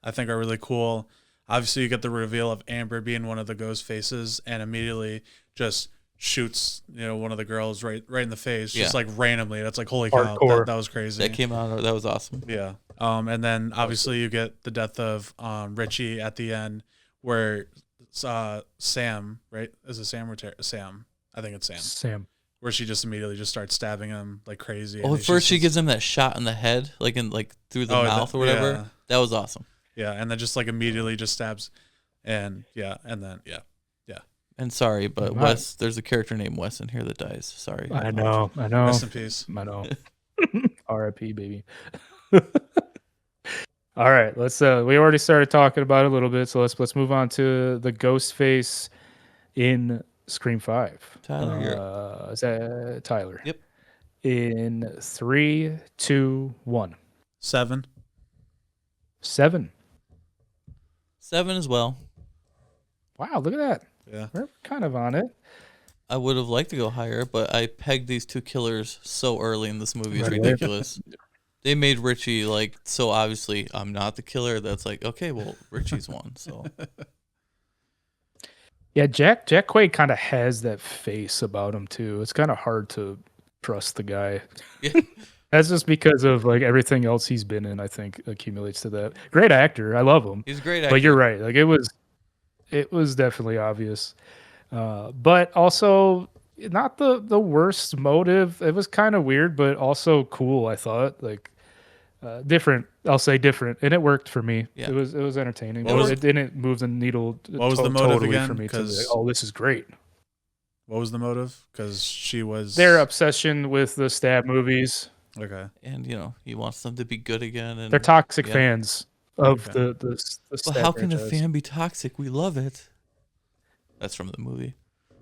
I think are really cool. Obviously, you get the reveal of Amber being one of the ghost faces and immediately just shoots, one of the girls right in the face, Yeah. just like randomly. That's like, holy cow, Hardcore. that was crazy. That came out. That was awesome. Yeah. And then obviously you get the death of Richie at the end, where Sam, right? Is it Sam or Sam? I think it's Sam. Sam. Where she just immediately just starts stabbing him like crazy. Oh, first she gives him that shot in the head, like through the mouth or whatever. Yeah. That was awesome. Yeah, and then just like immediately just stabs, and then And sorry, but Right. Wes, there's a character named Wes in here that dies. Sorry. I know. rest in peace. I know. R.I.P. baby. All right, let's. We already started talking about it a little bit, so let's move on to the Ghostface in Scream 5. Tyler, you're Is that Tyler? Yep. In 3, 2, 1. 7. 7. 7 as well. Wow, look at that. Yeah. We're kind of on it. I would have liked to go higher, but I pegged these two killers so early in this movie. It's Right. ridiculous. They made Richie so obviously I'm not the killer. That's like, okay, well, Richie's one. So Yeah, Jack Quaid kind of has that face about him too. It's kind of hard to trust the guy. yeah. That's just because of everything else he's been in. I think accumulates to that. Great actor, I love him. He's a great actor. But you're right. It was definitely obvious, but also not the worst motive. It was kind of weird, but also cool. I thought different. I'll say different, and it worked for me. Yeah. It was entertaining. What was- It didn't move the needle. What was the motive totally again? for me? To be 'Cause- oh, this is great. What was the motive? Because she was Their obsession with the stab movies. okay. And he wants them to be good again. And They're toxic yeah. fans of Okay. the But stab how can a franchise. fan be toxic? We love it. That's from the movie.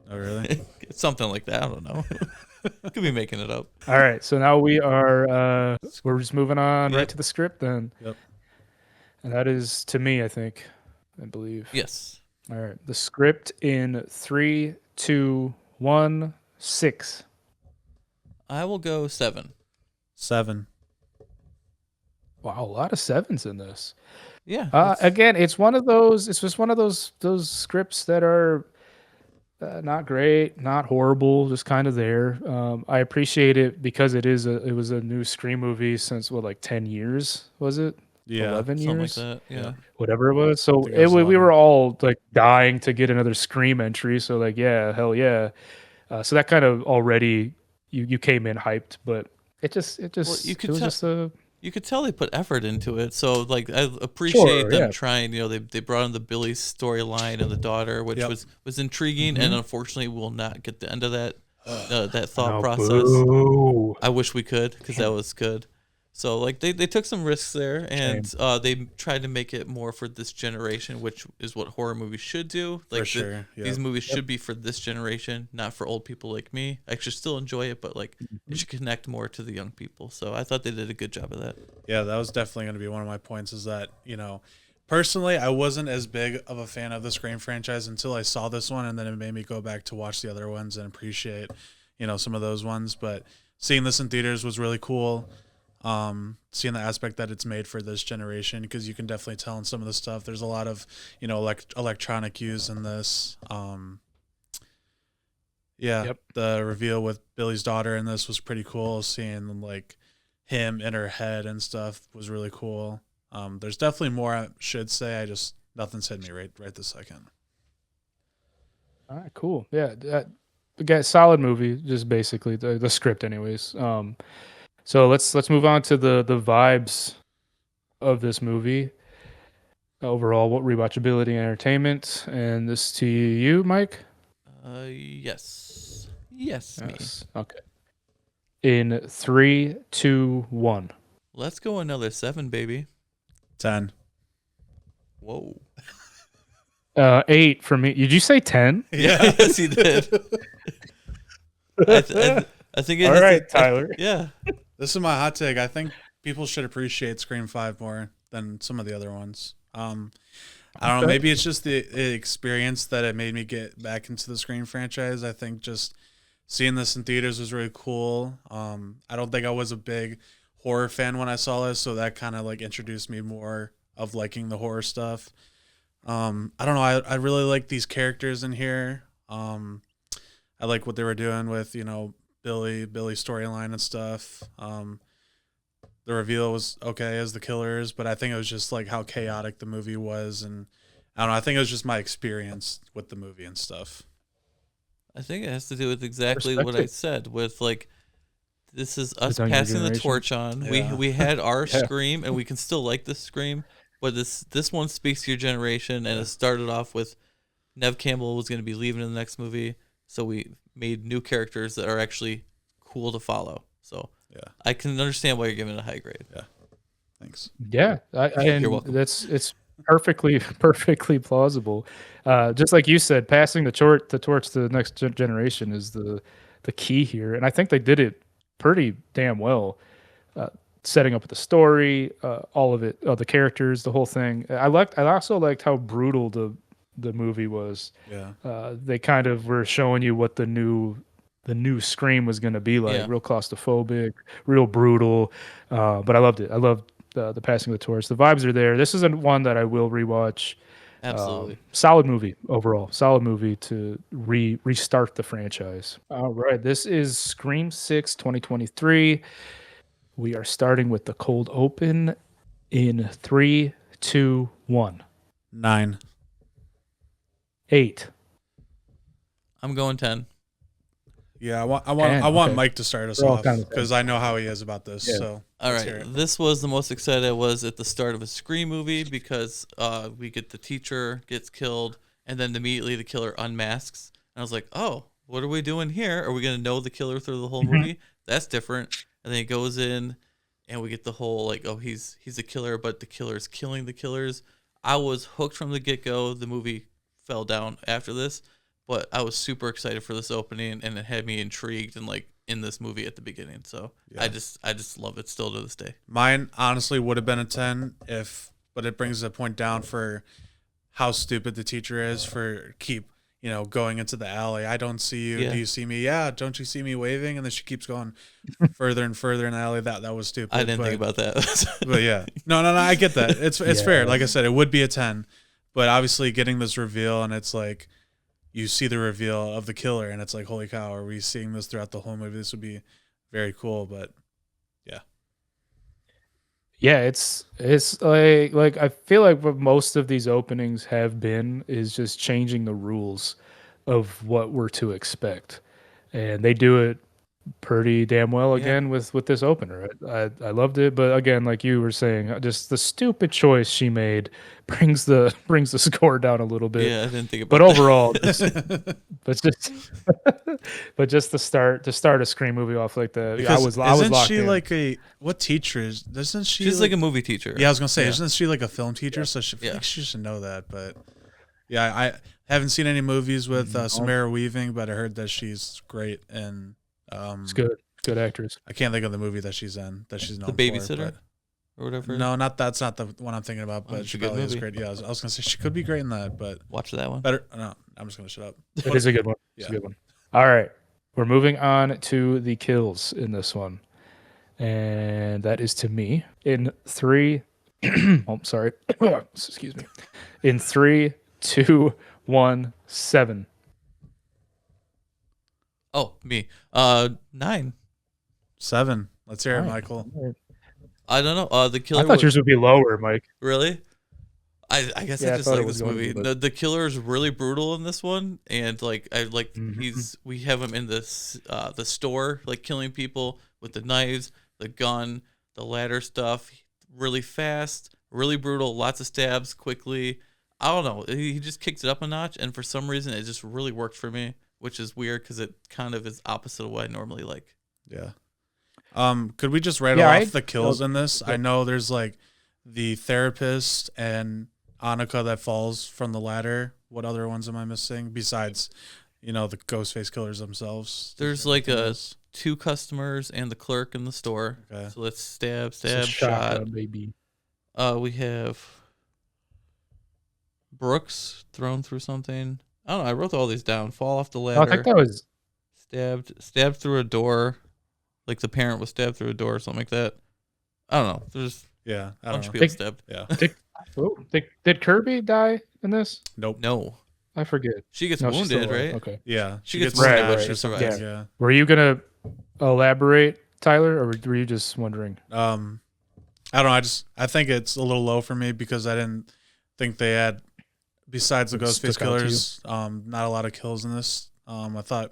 Oh really? It's something like that. I don't know. Could be making it up. All right, so now we're just moving on Yep. right to the script then. Yep. And that is to me, I believe. Yes. All right, the script in 3, 2, 1, 6. I will go 7. 7. Wow, a lot of 7s in this. Yeah. that's- Again, it's one of those. It's just one of those scripts that are not great, not horrible, just kind of there. I appreciate it because it was a new Scream movie since 10 years was it? Yeah. 11 something years, like that. Yeah. whatever it was. So think it was we 11. were all dying to get another Scream entry. So yeah, hell yeah. So that kind of already you came in hyped, but it just you it could was tell- just a You could tell they put effort into it. So I appreciate Sure, them yeah. trying. They brought in the Billy storyline and the daughter, which Yep. was intriguing, and unfortunately we'll not get the end of that that thought oh, process. boo. I wish we could because that was good. So they took some risks there, and they tried to make it more for this generation, which is what horror movies should do. For sure. These movies should be for this generation, not for old people like me. I should still enjoy it, but it should connect more to the young people. So I thought they did a good job of that. Yeah, that was definitely going to be one of my points is that, personally, I wasn't as big of a fan of the Scream franchise until I saw this one, and then it made me go back to watch the other ones and appreciate, some of those ones. But seeing this in theaters was really cool. Seeing the aspect that it's made for this generation, because you can definitely tell in some of the stuff. There's a lot of, electronic use in this. Yep. The reveal with Billy's daughter in this was pretty cool. Seeing him in her head and stuff was really cool. There's definitely more I should say. Nothing's hit me right this second. All right, cool. Yeah, again, solid movie. Just basically the script, anyways. So let's move on to the vibes of this movie. Overall, what rewatchability and entertainment, and this to you, Mike. Yes, me. Yes. Okay. In 3, 2, 1. Let's go another 7, baby. 10. Whoa. 8 for me. Did you say 10? Yeah. Yes, he did. I think it All has right, to- Tyler. Yeah. This is my hot take. I think people should appreciate Scream 5 more than some of the other ones. I don't know. Okay. Maybe it's just the experience that it made me get back into the Scream franchise. I think just seeing this in theaters was really cool. I don't think I was a big horror fan when I saw this, so that kind of introduced me more of liking the horror stuff. I don't know. I really like these characters in here. I like what they were doing with Billy's storyline and stuff. The reveal was okay as the killers, but I think it was just like how chaotic the movie was, and I don't know. I think it was just my experience with the movie and stuff. I think it has to do with exactly Respect what I it. said with like this is us younger passing the generation. torch on. Yeah. We had our Yeah. Scream, and we can still like this Scream, but this one speaks to your generation, and it started off with Nev Campbell was going to be leaving in the next movie, so we made new characters that are actually cool to follow. So Yeah. I can understand why you're giving it a high grade. Yeah. Thanks. Yeah, and You're welcome. it's perfectly plausible. Just like you said, passing the torch to the next generation is the key here, and I think they did it pretty damn well. Setting up the story, all of it, the characters, the whole thing. I also liked how brutal the movie was. Yeah. They kind of were showing you what the new Scream was going to be like. Yeah. Real claustrophobic, real brutal. But I loved it. I loved the passing of the torch. The vibes are there. This isn't one that I will rewatch. Absolutely. Solid movie overall. Solid movie to restart the franchise. All right. This is Scream 6 2023. We are starting with the cold open in 3, 2, 1. 9. 8. I'm going 10. Yeah, I 10, want okay. Mike to start us We're all off kind of because I know how he is about this. Yeah. So All let's hear right, it. this was the most excited I was at the start of a Scream movie because we get the teacher gets killed, and then immediately the killer unmasks. And I was like, oh, what are we doing here? Are we going to know the killer through the whole movie? That's different. And then he goes in, and we get the whole, like, oh, he's a killer, but the killer's killing the killers. I was hooked from the get-go. The movie fell down after this, but I was super excited for this opening, and it had me intrigued and, like, in this movie at the beginning. So Yeah. I just love it still to this day. Mine honestly would have been a 10 but it brings a point down for how stupid the teacher is for going into the alley. I don't see you. Yeah. Do you see me? Yeah. Don't you see me waving? And then she keeps going further and further in the alley. That was stupid. I didn't think about that. But yeah, no. I get that. It's fair. Like I said, it would be a 10, but obviously getting this reveal, and it's like you see the reveal of the killer, and it's like, holy cow, are we seeing this throughout the whole movie? This would be very cool. But Yeah, it's like I feel like what most of these openings have been is just changing the rules of what we're to expect, and they do it pretty damn well again with this opener. I loved it, but again, like you were saying, just the stupid choice she made brings the score down a little bit. Yeah, I didn't think about But that. overall, just to start a Scream movie off like that, I was isn't locked she in. like what teacher is? Doesn't she? She's like a movie teacher. Yeah, I was gonna say, Yeah. isn't she like a film teacher? So I Yeah. think she should know that. But yeah, I haven't seen any movies with Samara Weaving, but I heard that she's great, and It's good actress. I can't think of the movie that she's in that she's known The for, Babysitter? but- Or whatever. No, that's not the one I'm thinking about, but it's she a good probably is movie. great. Yeah, I was gonna say she could be great in that, but Watch that one. better. No, I'm just gonna shut up. It is a good one. It's a good one. All right. We're moving on to the kills in this one. And that is to me in 3 oh, sorry. Excuse me. In 3, 2, 1, 7. Oh, me. 9. 7. Let's hear it, All right. Michael. I don't know. The killer. I thought yours would be lower, Mike. Really? I guess Yeah, I I just thought it like was this going to movie. be, but- The killer is really brutal in this one, and like we have him in this the store, like killing people with the knives, the gun, the ladder stuff, really fast, really brutal, lots of stabs quickly. I don't know. He just kicked it up a notch, and for some reason, it just really worked for me, which is weird because it kind of is opposite of what I normally like. Yeah. Could we just rattle off the kills in this? yeah. I know there's like the therapist and Annika that falls from the ladder. What other ones am I missing besides, the Ghostface killers themselves? There's like 2 customers and the clerk in the store. Okay. So let's stab, It's a shot. shotgun, baby. We have Brooks thrown through something. I don't know. I wrote all these down. Fall off the Oh, ladder. I think that was Stabbed through a door. Like the parent was stabbed through a door or something like that. I don't know. There's Yeah, I a bunch don't of know. people stabbed. Yeah. did Kirby die in this? Nope. No. I forget. She gets No, she's still wounded, alive. right? Okay. Yeah, She gets wounded, wounded, but but she she survives. Yeah. Were you gonna elaborate, Tyler, or were you just wondering? I don't know. I think it's a little low for me because I didn't think they had, besides the It Ghostface stuck out to you? killers, not a lot of kills in this. I thought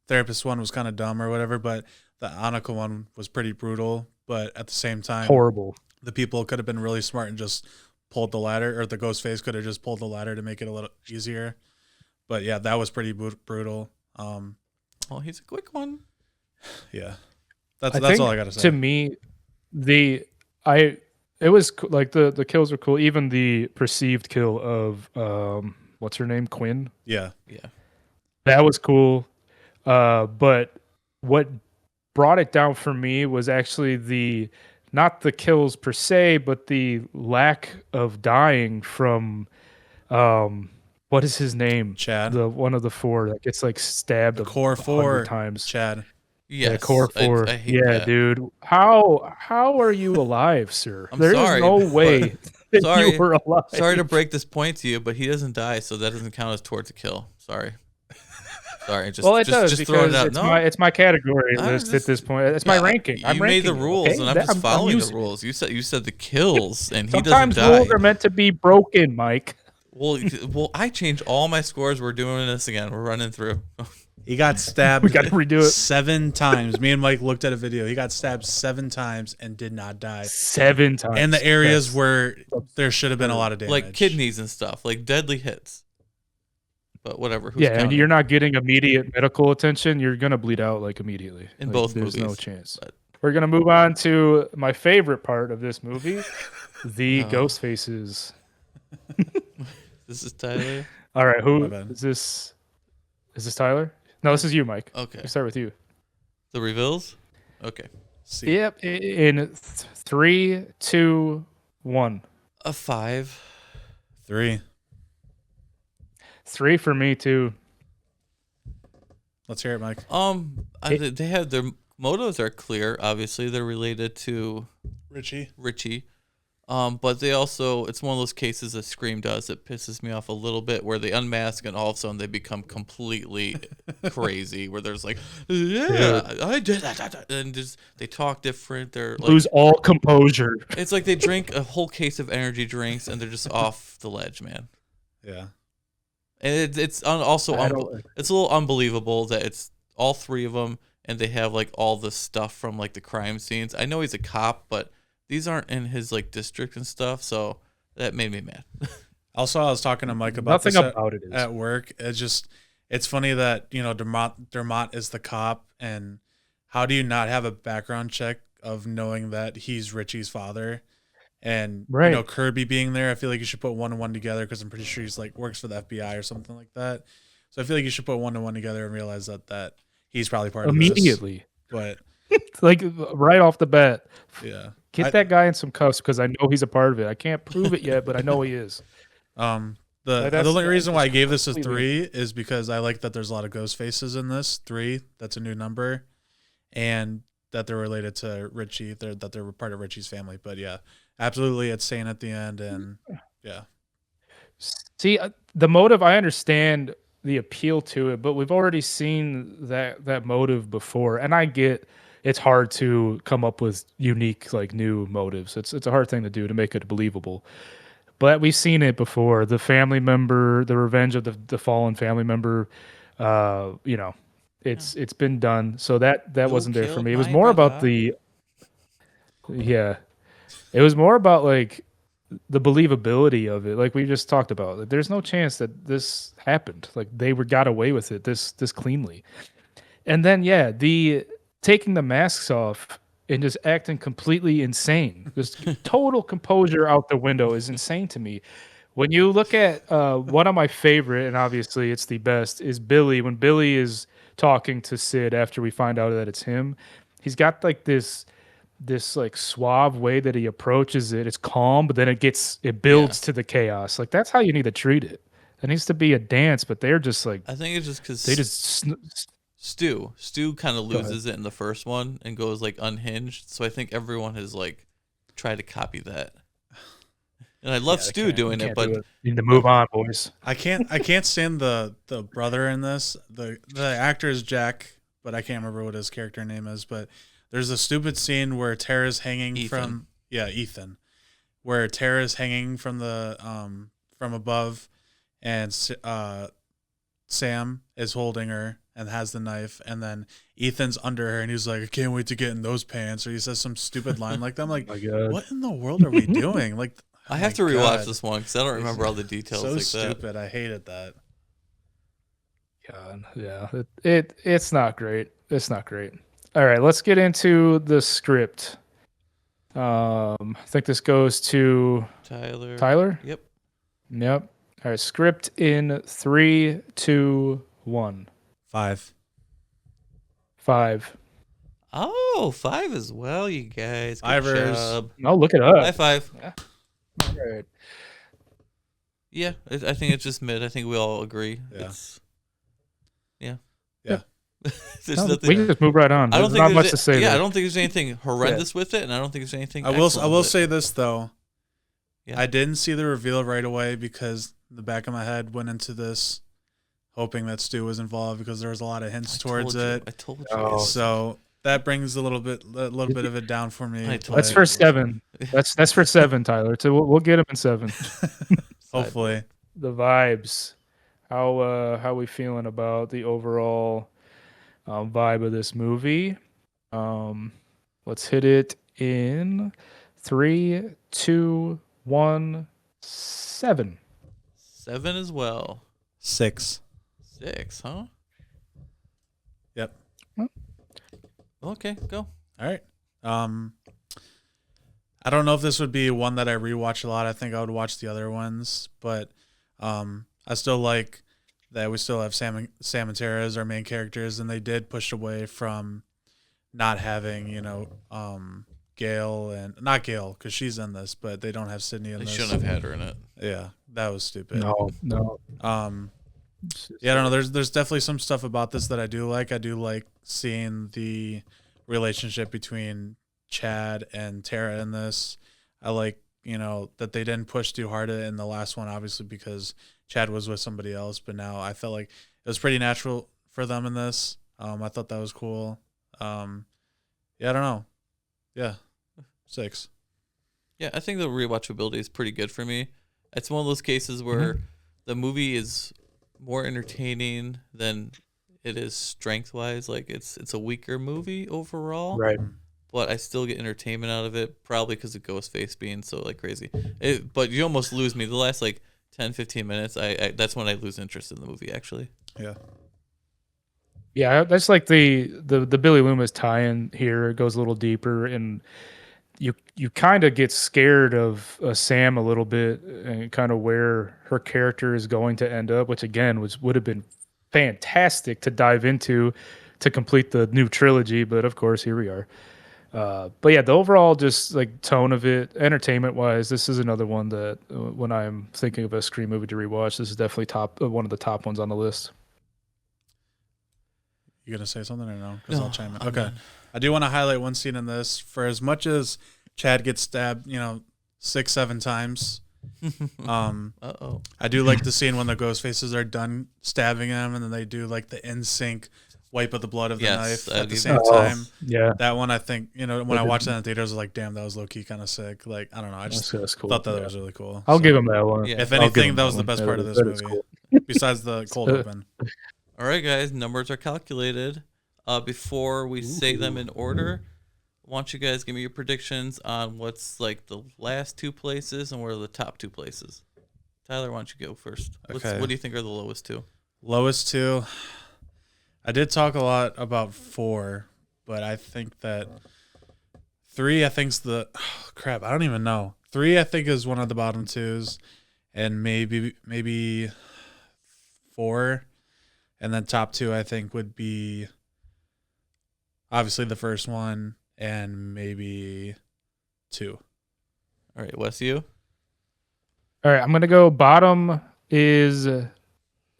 Therapist one was kind of dumb or whatever, but the Annika one was pretty brutal. But at the same time, Horrible. the people could have been really smart and just pulled the ladder, or the Ghostface could have just pulled the ladder to make it a little easier. But yeah, that was pretty brutal. Oh, he's a quick one. Yeah, that's think all I gotta say. To me, it was like the kills were cool. Even the perceived kill of what's her name, Quinn. Yeah, That was cool. But what brought it down for me was actually not the kills per se, but the lack of dying from what is his name? Chad. The one of the four that gets like stabbed Core 4 times. Chad. Yes. Yeah, Core 4. I hate Yeah, that. dude. How are you alive, sir? I'm There is sorry, no way that sorry. you were alive. Sorry to break this point to you, but he doesn't die, so that doesn't count as towards a kill. Sorry. Sorry, just Well, it does just throwing because it out. it's my category I list just- at this point. It's my ranking. You I'm made ranking the rules, okay? and I'm just following the using it. rules. You said the kills, and he Sometimes doesn't die. rules are meant to be broken, Mike. Well, I changed all my scores. We're doing this again. We're running through. He got stabbed. We got to redo it 7 times. Me and Mike looked at a video. He got stabbed 7 times and did not die. 7 times. In the areas That's where there should have been a lot of damage, Like kidneys and stuff, like deadly hits. But whatever. Who's yeah, and counting? you're not getting immediate medical attention. You're gonna bleed out like immediately. In Like, both there's no movies, chance. but- We're gonna move on to my favorite part of this movie, the Oh. ghost faces. This is Tyler. All right, who My bad. is this? Is this Tyler? No, this is you, Mike. Okay. We start with you. The reveals. Okay. See, Yep. In 3, 2, 1. A 5. 3. 3 for me too. Let's hear it, Mike. They have their motives are clear. Obviously, they're related to Richie. But they also, it's one of those cases that Scream does that pisses me off a little bit, where they unmask and all of a sudden they become completely crazy. Where there's like, I did that, and just they talk different. They're like, Lose all composure. it's like they drink a whole case of energy drinks and they're just off the ledge, man. Yeah. And it's also I don't- it's a little unbelievable that it's all 3 of them and they have like all the stuff from like the crime scenes. I know he's a cop, but these aren't in his like district and stuff, so that made me mad. Also, I was talking to Mike about Nothing this about it is. at work. It's funny that, Dermot is the cop, and how do you not have a background check of knowing that he's Richie's father? And Right. Kirby being there, I feel like you should put 1 and 1 together, because I'm pretty sure he's like works for the FBI or something like that. So I feel like you should put 1 and 1 together and realize that he's probably part of this. Immediately. But Like right off the bat. yeah, Get that guy in some cuffs because I know he's a part of it. I can't prove it yet, but I know he is. The That's- only reason why I that's gave this a completely- 3 is because I like that there's a lot of ghost faces in this. 3, that's a new number, and that they're related to Richie. That they're part of Richie's family. But yeah, absolutely, it's saying at the end, and yeah, See, the motive, I understand the appeal to it, but we've already seen that motive before, and I get it's hard to come up with unique, like new motives. It's a hard thing to do to make it believable. But we've seen it before. The family member, the revenge of the fallen family member. It's been done. So that Who wasn't there for killed me. It was my more about brother? it was more about like the believability of it. Like we just talked about. Like, there's no chance that this happened. Like they got away with it this cleanly. And then the taking the masks off and just acting completely insane. Just total composure out the window is insane to me. When you look at one of my favorite, and obviously it's the best, is Billy. When Billy is talking to Sid after we find out that it's him, he's got like this like suave way that he approaches it. It's calm, but then it builds to the chaos. Like that's how you need to treat it. It needs to be a dance, but they're just like I think it's just because they just Stu kind of Go ahead. loses it in the first one and goes like unhinged. So I think everyone has like tried to copy that. And I love Yeah, Stu doing it, but do it. You need to move on, boys. I can't stand the brother in this. The actor is Jack, but I can't remember what his character name is. But there's a stupid scene where Tara's hanging from Ethan, where Tara's hanging from the from above, and Sam is holding her and has the knife, and then Ethan's under her, and he's like, "I can't wait to get in those pants," or he says some stupid line like that. I'm like, what in the world are we doing? Like, I have to rewatch this one because I don't remember all the details. So like stupid. That. I hated that. God, yeah, it's not great. It's not great. All right, let's get into the script. I think this goes to Tyler. Tyler. Yep. All right, script in 3, 2, 1. 5. 5. Oh, 5 as well, you guys. Good Fivers. job. Oh, look it up. High 5. Yeah. All right. Yeah, I think it's just mid. I think we all agree. Yeah. There's No, nothing. we can just move right on. I don't There's think not there's much to say. Yeah, there. I don't think there's anything horrendous with it, and I don't think there's anything. I will excellent say with it. this though. Yeah. I didn't see the reveal right away because the back of my head went into this, hoping that Stu was involved because there was a lot of hints towards it. I told you. Oh. So that brings a little bit of it down for me. I told That's you. for 7. That's for 7, Tyler. So we'll get him in 7. Hopefully. The vibes. How we feeling about the overall vibe of this movie? Let's hit it in 3, 2, 1, 7. 7 as well. 6. 6, huh? Yep. Okay, go. All right. I don't know if this would be one that I rewatch a lot. I think I would watch the other ones, but I still like that we still have Sam and Tara as our main characters, and they did push away from not having, Gail and not Gail because she's in this, but they don't have Sydney in They this. shouldn't have had her in it. Yeah, that was stupid. No. Yeah, I don't know. There's definitely some stuff about this that I do like. I do like seeing the relationship between Chad and Tara in this. I like, that they didn't push too hard in the last one, obviously, because Chad was with somebody else. But now I felt like it was pretty natural for them in this. I thought that was cool. Yeah, I don't know. Yeah, 6. Yeah, I think the rewatchability is pretty good for me. It's one of those cases where the movie is more entertaining than it is strength-wise. Like it's a weaker movie overall. Right. But I still get entertainment out of it, probably because of Ghostface being so crazy. But you almost lose me. The last 10, 15 minutes, I that's when I lose interest in the movie, actually. Yeah. Yeah, that's like the Billy Loomis tie-in here. It goes a little deeper, and you kind of get scared of Sam a little bit, and kind of where her character is going to end up, which again would have been fantastic to dive into to complete the new trilogy. But of course, here we are. But yeah, the overall just tone of it, entertainment wise, this is another one that when I'm thinking of a Scream movie to rewatch, this is definitely one of the top ones on the list. You gonna say something or no? Because No, I'll chime in. I'm Okay. done. I do want to highlight one scene in this. For as much as Chad gets stabbed, 6, 7 times, Uh-oh. I do like the scene when the ghost faces are done stabbing him, and then they do the in sync wipe of the blood of the Yes, knife at the you- same time. Yeah, That one, I think, when I watched that in the theaters, I was like, damn, that was low key kind of sick. I don't know. I just that's cool. thought that Yeah. was really cool. I'll So, give him that one. Yeah. if I'll give anything, him that was the one. best part of this That is movie, cool. besides the cold open. All right, guys, numbers are calculated. Before we say them in order, why don't you guys give me your predictions on what's the last 2 places and what are the top 2 places? Tyler, why don't you go first? Okay. What do you think are the lowest 2? Lowest 2. I did talk a lot about 4, but I think that 3, I think's crap. I don't even know. 3, I think is one of the bottom 2s, and maybe 4, and then top 2 I think would be obviously the first one and maybe 2. All right, Wes, you? All right, I'm gonna go. Bottom is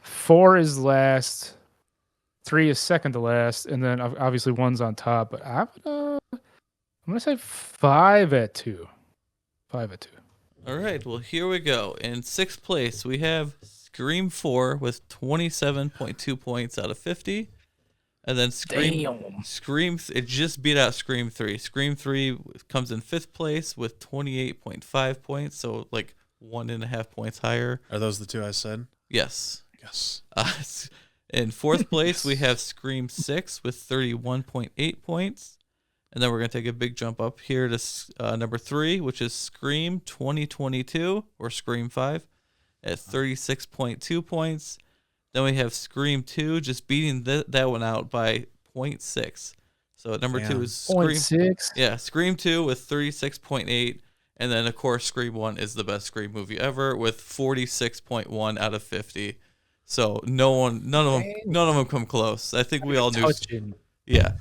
4 is last, 3 is second to last, and then obviously 1's on top. But I'm gonna say 5 at 2. 5 at 2. All right, well, here we go. In sixth place, we have Scream 4 with 27.2 points out of 50. And then Scream, it just beat out Scream 3. Scream 3 comes in fifth place with 28.5 points, so like 1.5 points higher. Are those the two I said? Yes. Yes. In fourth place, we have Scream 6 with 31.8 points. And then we're going to take a big jump up here to number 3, which is Scream 2022, or Scream 5, at 36.2 points. Then we have Scream 2 just beating that one out by 0.6. So at number 2 is Scream 0.6. Yeah, Scream 2 with 36.8. And then, of course, Scream 1 is the best Scream movie ever with 46.1 out of 50. So none of them come close. I think we all knew. Yeah.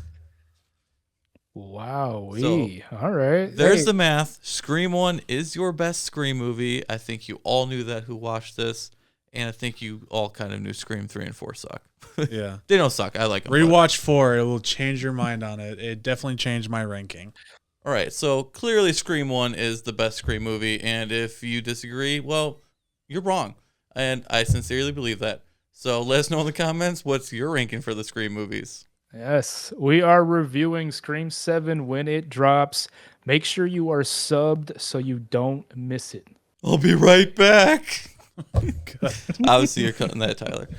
Wow. So, All right. There's the math. Scream 1 is your best Scream movie. I think you all knew that who watched this. And I think you all kind of knew Scream 3 and 4 suck. Yeah. They don't suck. I like them. Rewatch 4. It will change your mind on it. It definitely changed my ranking. All right. So clearly Scream 1 is the best Scream movie. And if you disagree, well, you're wrong. And I sincerely believe that. So let us know in the comments, what's your ranking for the Scream movies? Yes, we are reviewing Scream 7 when it drops. Make sure you are subbed so you don't miss it. I'll be right back. Obviously, you're cutting that, Tyler.